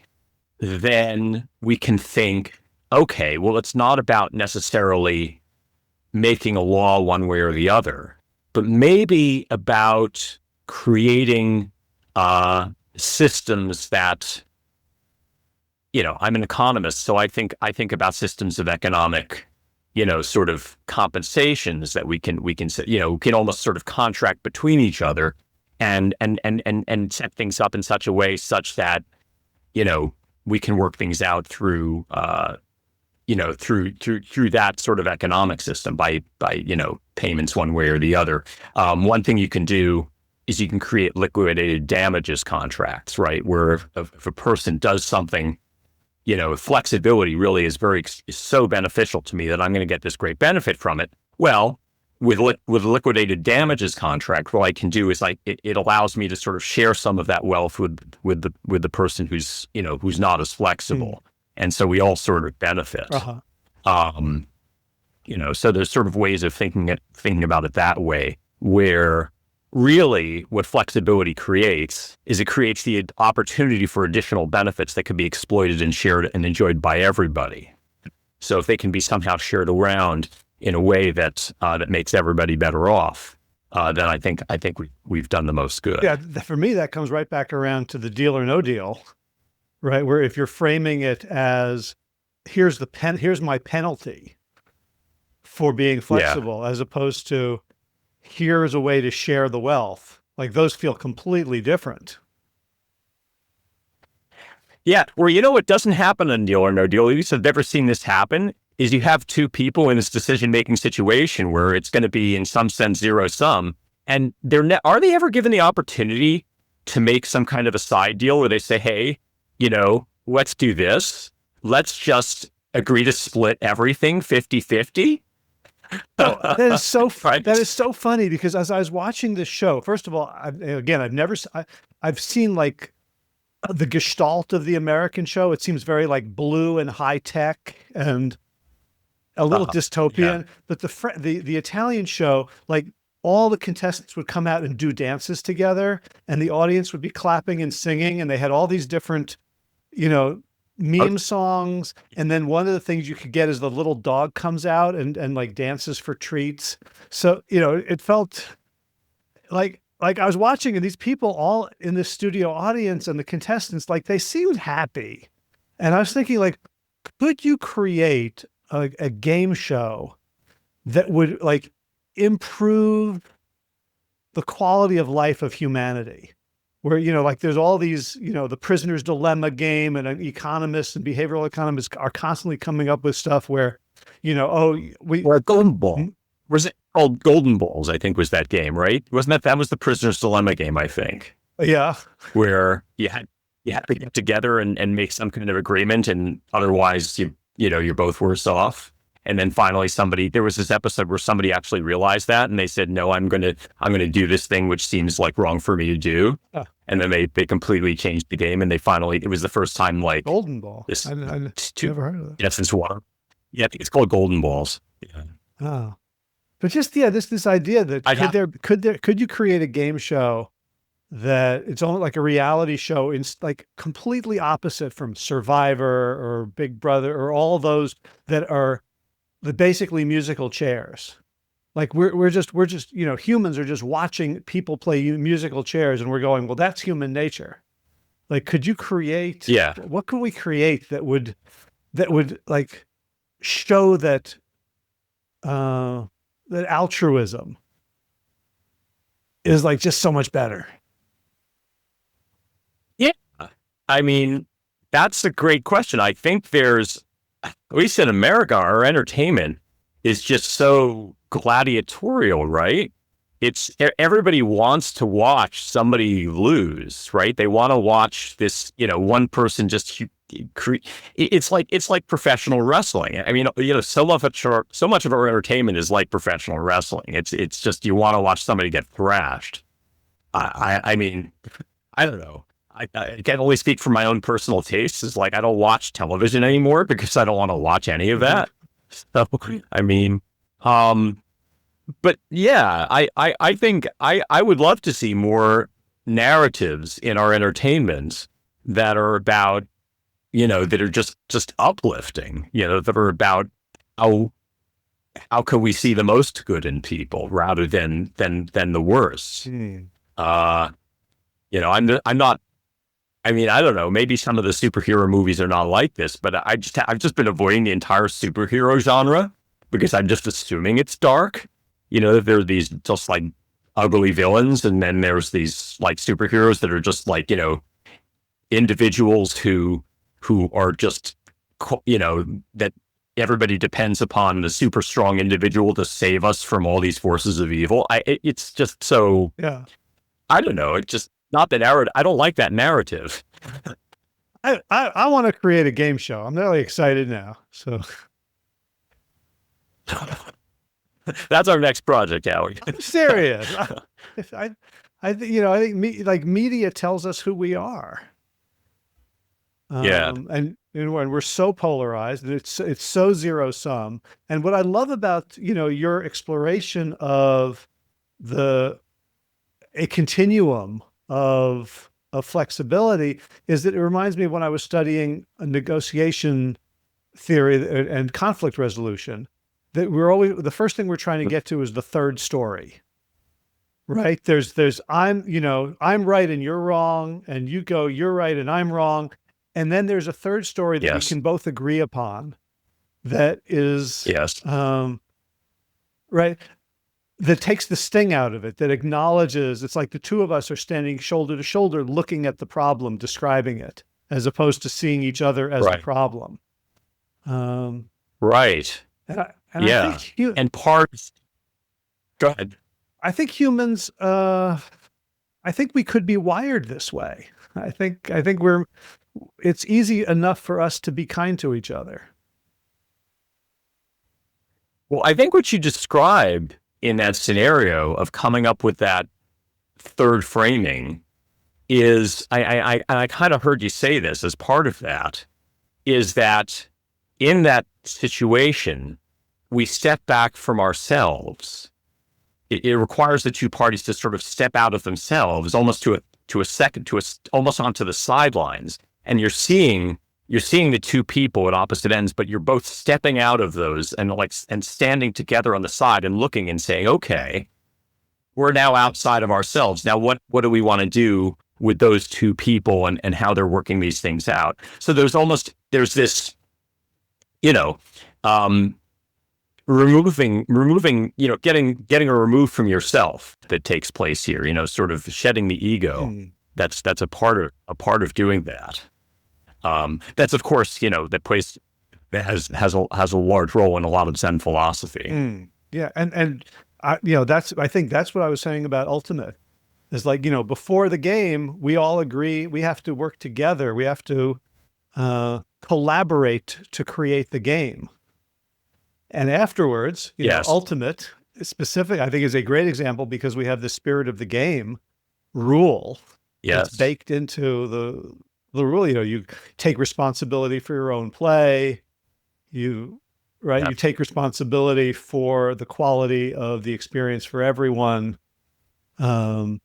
then we can think, okay, well, it's not about necessarily making a law one way or the other, but maybe about creating systems that, I'm an economist, so I think about systems of economic, sort of compensations that we can almost sort of contract between each other and set things up in such a way such that, we can work things out through, through that sort of economic system by payments one way or the other. One thing you can do is you can create liquidated damages contracts, right? Where if a person does something, flexibility really is so beneficial to me that I'm going to get this great benefit from it. Well, with liquidated damages contract, what I can do is it allows me to sort of share some of that wealth with the person who's not as flexible, and so we all sort of benefit. So there's sort of ways of thinking about it that way, where really what flexibility creates is it creates the opportunity for additional benefits that can be exploited and shared and enjoyed by everybody. So if they can be somehow shared around in a way that makes everybody better off, then I think we've done the most good. Yeah, for me, that comes right back around to the deal or no deal, right? Where if you're framing it as here's my penalty for being flexible, as opposed to here's a way to share the wealth, like those feel completely different. Yeah, or what doesn't happen in Deal or No Deal, at least I've never seen this happen, is you have two people in this decision-making situation where it's going to be in some sense zero sum, and are they ever given the opportunity to make some kind of a side deal where they say, hey, let's do this. Let's just agree to split everything 50-50. That is so that is so funny, because as I was watching this show, first of all, I've seen like the gestalt of the American show. It seems very like blue and high tech and a little dystopian. Yeah. But the Italian show, like all the contestants would come out and do dances together, and the audience would be clapping and singing, and they had all these different, meme songs. And then one of the things you could get is the little dog comes out and like dances for treats. So, it felt like I was watching, and these people all in the studio audience and the contestants, like they seemed happy. And I was thinking, like, could you create a game show that would like improve the quality of life of humanity? Where, like there's all these, the prisoner's dilemma game, and economists and behavioral economists are constantly coming up with stuff where, or Golden Ball. Was it called Golden Balls? I think was that game, right? Wasn't that was the prisoner's dilemma game? I think. Yeah. Where you had to get together and make some kind of agreement, and otherwise you're both worse off. And then finally there was this episode where somebody actually realized that, and they said, no, I'm going to do this thing, which seems like wrong for me to do. Oh. And then they completely changed the game, and it was the first time like Golden Ball. I never heard of that. Yeah, since water. Yeah, I think it's called Golden Balls. Yeah. Oh, but just, this idea that could you create a game show that it's only like a reality show, in like completely opposite from Survivor or Big Brother or all those that are basically musical chairs. Like we're just humans are just watching people play musical chairs, and we're going, well, that's human nature. Like, could you create? Yeah. What could we create that would like show that that altruism is like just so much better? Yeah, I mean, that's a great question. I think there's, at least in America, our entertainment is just so gladiatorial, right? It's everybody wants to watch somebody lose, right? They want to watch this, one person just. It's like professional wrestling. I mean, so much of our entertainment is like professional wrestling. It's just you want to watch somebody get thrashed. I mean, I don't know. I can only speak from my own personal tastes. Is like I don't watch television anymore because I don't want to watch any of that. So I mean, but yeah, I think I would love to see more narratives in our entertainments that are about, that are just uplifting, that are about how can we see the most good in people rather than the worst. I'm not. I mean, I don't know. Maybe some of the superhero movies are not like this, but I've just been avoiding the entire superhero genre because I'm just assuming it's dark. That there are these just like ugly villains, and then there's these like superheroes that are just like, individuals who are just, that everybody depends upon the super strong individual to save us from all these forces of evil. It's just so, Yeah. I don't know. It's just not the narrative. I don't like that narrative. I want to create a game show. I'm really excited now. So That's our next project, Howie. I'm serious. I think media tells us who we are. Yeah. And when we're so polarized, and it's so zero sum. And what I love about, your exploration of a continuum of flexibility is that it reminds me of when I was studying a negotiation theory and conflict resolution, that we're always, the first thing we're trying to get to is the third story, right? There's I'm right and you're wrong, and you go, you're right and I'm wrong. And then there's a third story that we Yes. can both agree upon that is, Yes. right, that takes the sting out of it, that acknowledges it's like the two of us are standing shoulder to shoulder looking at the problem, describing it, as opposed to seeing each other as the Right. problem. Right. And Yeah. I think And parts. Go ahead. I think humans, I think we could be wired this way. I think it's easy enough for us to be kind to each other. Well, I think what you described in that scenario of coming up with that third framing is, I kind of heard you say this as part of that, is that in that situation, we step back from ourselves. It requires the two parties to sort of step out of themselves, almost almost onto the sidelines. And you're seeing the two people at opposite ends, but you're both stepping out of those and standing together on the side and looking and saying, okay, we're now outside of ourselves. Now, what do we want to do with those two people and how they're working these things out? So there's this, removing, getting a remove from yourself that takes place here, sort of shedding the ego. That's a part of doing that. That's of course, that plays, that has a large role in a lot of Zen philosophy. Yeah. And I think that's what I was saying about ultimate. It's like, before the game, we all agree we have to work together. We have to collaborate to create the game. And afterwards, Yes. ultimate specific, I think, is a great example because we have the spirit of the game rule. Yes. That's baked into the rule. You take responsibility for your own play. You take responsibility for the quality of the experience for everyone. That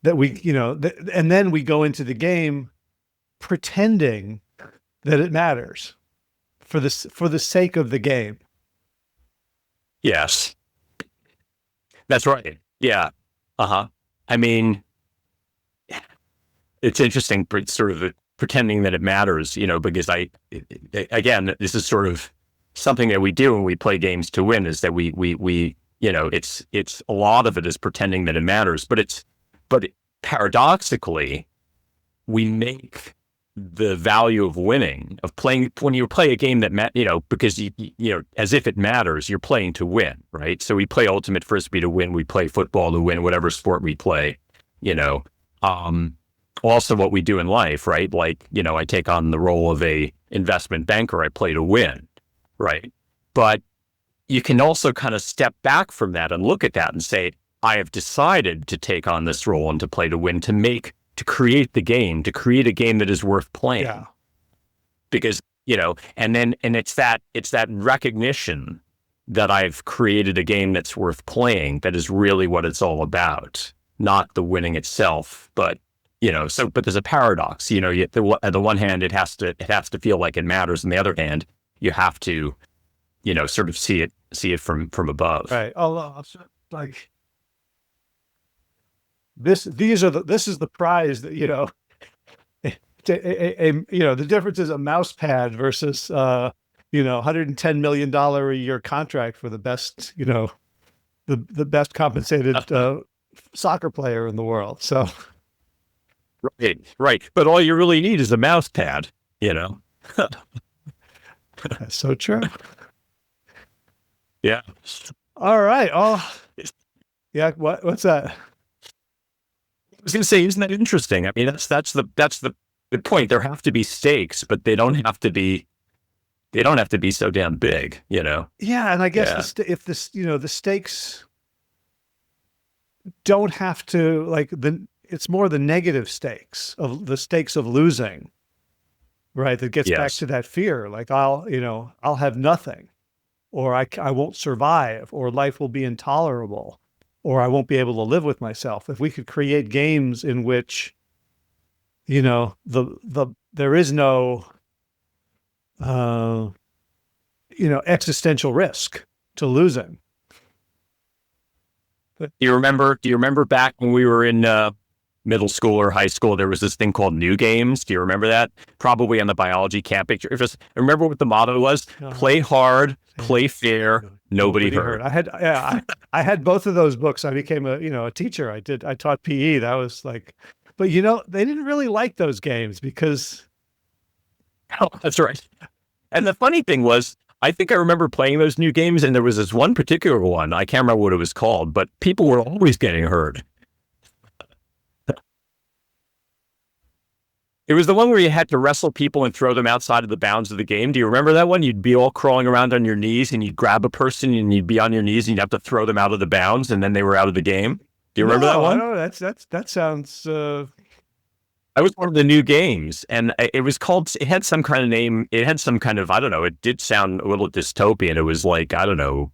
we, and then we go into the game pretending that it matters for the sake of the game. Yes. That's right. Yeah. I mean, it's interesting, sort of pretending that it matters, because again, this is sort of something that we do when we play games to win, is that we it's a lot of it is pretending that it matters, but paradoxically, we make the value of winning, of playing, when you play a game that, because as if it matters, you're playing to win, right? So we play ultimate frisbee to win, we play football to win, whatever sport we play, also what we do in life, right? Like, I take on the role of a investment banker, I play to win, right? But you can also kind of step back from that and look at that and say, I have decided to take on this role and to play to win, to create the game, to create a game that is worth playing. Yeah. Because, and it's that recognition that I've created a game that's worth playing that is really what it's all about, not the winning itself. But, but there's a paradox, at the one hand, it has to feel like it matters. On the other hand, you have to, sort of see it from above. Right. Like this is the prize that, the difference is a mouse pad versus, $110 million a year contract for the best, the best compensated, soccer player in the world. So Right, right. But all you really need is a mouse pad, you know? that's so true. Yeah. All right. Oh, yeah. What's that? I was going to say, isn't that interesting? I mean, that's the point. There have to be stakes, but they don't have to be so damn big, you know? Yeah, and I guess Yeah. if this, the stakes don't have to like it's more the negative stakes of the stakes of losing, right? That gets back Yes. to that fear. Like I'll have nothing, or I won't survive, or life will be intolerable, or I won't be able to live with myself. If we could create games in which, there is no, uh, existential risk to losing. But Do you remember back when we were in middle school or high school, there was this thing called New Games. Do you remember that? Probably on the biology camp picture. Remember what the motto was? Play hard, play fair, nobody hurt. I had both of those books. I became a teacher. I taught PE. That was like, but they didn't really like those games because Oh, that's right. And the funny thing was, I think I remember playing those new games, and there was this one particular one. I can't remember what it was called, but people were always getting hurt. It was the one where you had to wrestle people and throw them outside of the bounds of the game. Do you remember that one? You'd be all crawling around on your knees, and you'd grab a person, and you'd be on your knees, and you'd have to throw them out of the bounds, and then they were out of the game. Do you remember that no, I one? don't know. That sounds. That was one of the new games, and it was called. It had some kind of name. It had some kind of, I don't know. It did sound a little dystopian. It was like, I don't know.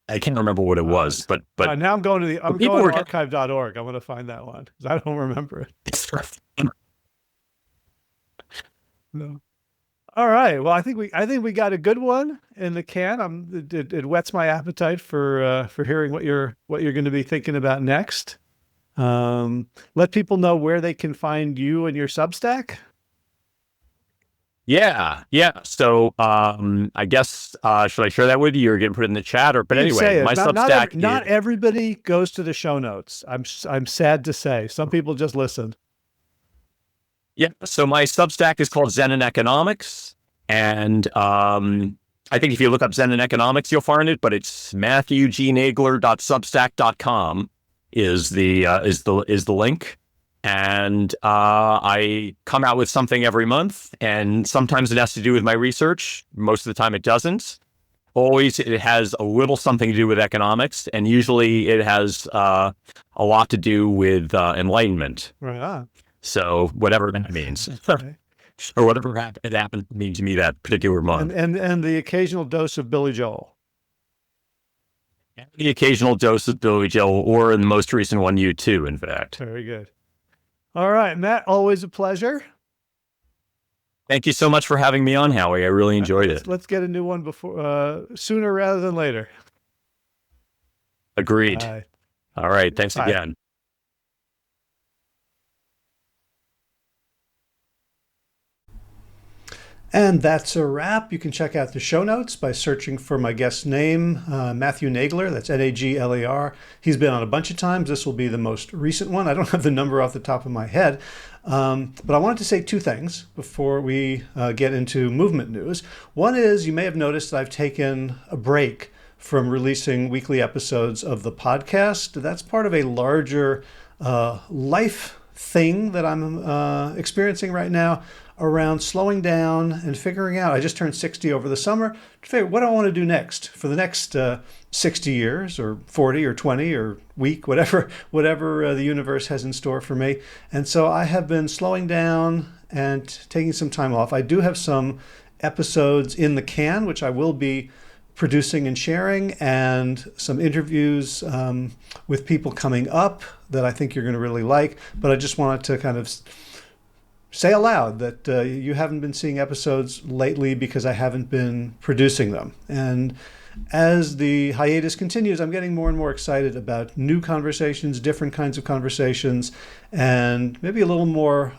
I can't remember what it was, but Now I'm going people were to archive.org. I want to find that one because I don't remember it. No. All right. Well, I think we got a good one in the can. It whets my appetite for hearing what you're going to be thinking about next. Let people know where they can find you and your Substack. Yeah, yeah. So I guess should I share that with you or get put it in the chat? Or but You can say anyway, it. my Substack Not is everybody goes to the show notes. I'm sad to say some people just listen. yeah. So my Substack is called Zen and Economics, and I think if you look up Zen and Economics, you'll find it. But it's matthewgnagler.substack.com is the link. And I come out with something every month, and sometimes it has to do with my research. Most of the time, it doesn't. Always, it has a little something to do with economics, and usually it has a lot to do with enlightenment. Right on. So whatever that means, Okay. or whatever it happened to mean to me that particular month. And the occasional dose of Billy Joel. The occasional dose of Billy Joel, or in the most recent one, you too, in fact. Very good. All right, Matt, always a pleasure. Thank you so much for having me on, Howie. I really enjoyed it. Let's get a new one before sooner rather than later. Agreed. All right. Thanks Bye. again. And that's a wrap. You can check out the show notes by searching for my guest's name, Matthew Nagler. That's Nagler. He's been on a bunch of times. This will be the most recent one. I don't have the number off the top of my head. But I wanted to say two things before we get into movement news. One is you may have noticed that I've taken a break from releasing weekly episodes of the podcast. That's part of a larger life thing that I'm experiencing right now around slowing down and figuring out. I just turned 60 over the summer to figure what do I want to do next for the next 60 years or 40 or 20 or week, whatever the universe has in store for me. And so I have been slowing down and taking some time off. I do have some episodes in the can, which I will be producing and sharing, and some interviews with people coming up that I think you're going to really like. But I just wanted to kind of say aloud that you haven't been seeing episodes lately because I haven't been producing them. And as the hiatus continues, I'm getting more and more excited about new conversations, different kinds of conversations, and maybe a little more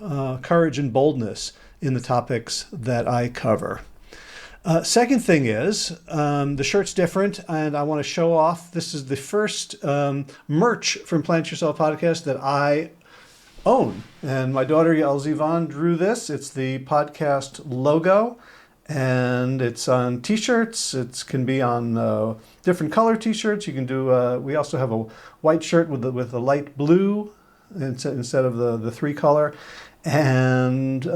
courage and boldness in the topics that I cover. Second thing is the shirt's different, and I want to show off. This is the first merch from Plant Yourself Podcast that I own. And my daughter Yael Zivan drew this. It's the podcast logo, and it's on t-shirts. It can be on different color t-shirts. You can do, we also have a white shirt with a light blue instead of the three color. And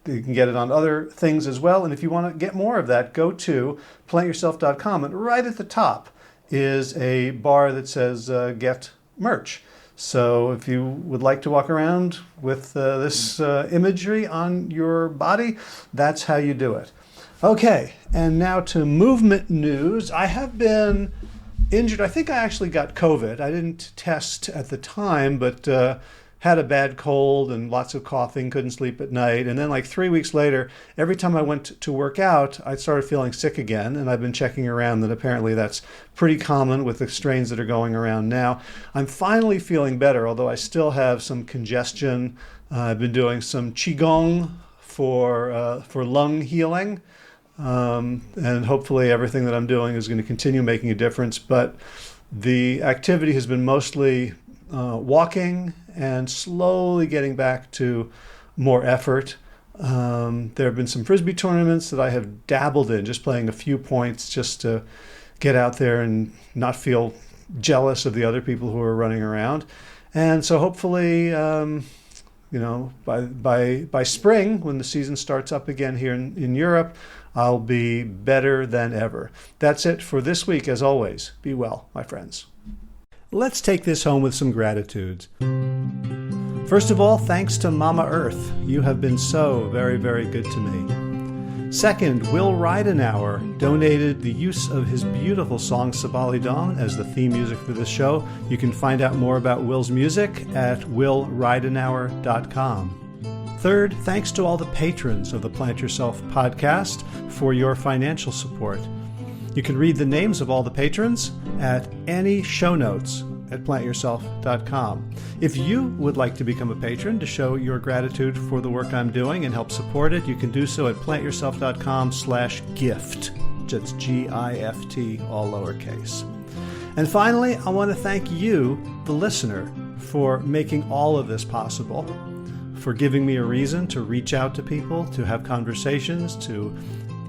you can get it on other things as well. And if you want to get more of that, go to plantyourself.com. And right at the top is a bar that says Get Merch. So if you would like to walk around with this imagery on your body, that's how you do it. Okay, and now to movement news. I have been injured. I think I actually got COVID. I didn't test at the time, but had a bad cold and lots of coughing, couldn't sleep at night. And then like 3 weeks later, every time I went to work out, I started feeling sick again. And I've been checking around that apparently that's pretty common with the strains that are going around now. I'm finally feeling better, although I still have some congestion. I've been doing some Qigong for lung healing. And hopefully everything that I'm doing is going to continue making a difference. But the activity has been mostly walking and slowly getting back to more effort. There have been some Frisbee tournaments that I have dabbled in, just playing a few points just to get out there and not feel jealous of the other people who are running around. And so hopefully, by spring, when the season starts up again here in Europe, I'll be better than ever. That's it for this week. As always, be well, my friends. Let's take this home with some gratitudes. First of all, thanks to Mama Earth. You have been so very, very good to me. Second, Will Ridenauer donated the use of his beautiful song Sabali Dong as the theme music for this show. You can find out more about Will's music at willridenauer.com. Third, thanks to all the patrons of the Plant Yourself podcast for your financial support. You can read the names of all the patrons at any show notes at plantyourself.com. If you would like to become a patron to show your gratitude for the work I'm doing and help support it, you can do so at plantyourself.com/gift. That's GIFT, all lowercase. And finally, I want to thank you, the listener, for making all of this possible, for giving me a reason to reach out to people, to have conversations, to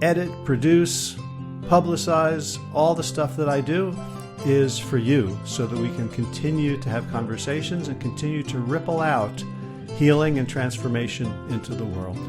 edit, produce, publicize. All the stuff that I do is for you, so that we can continue to have conversations and continue to ripple out healing and transformation into the world.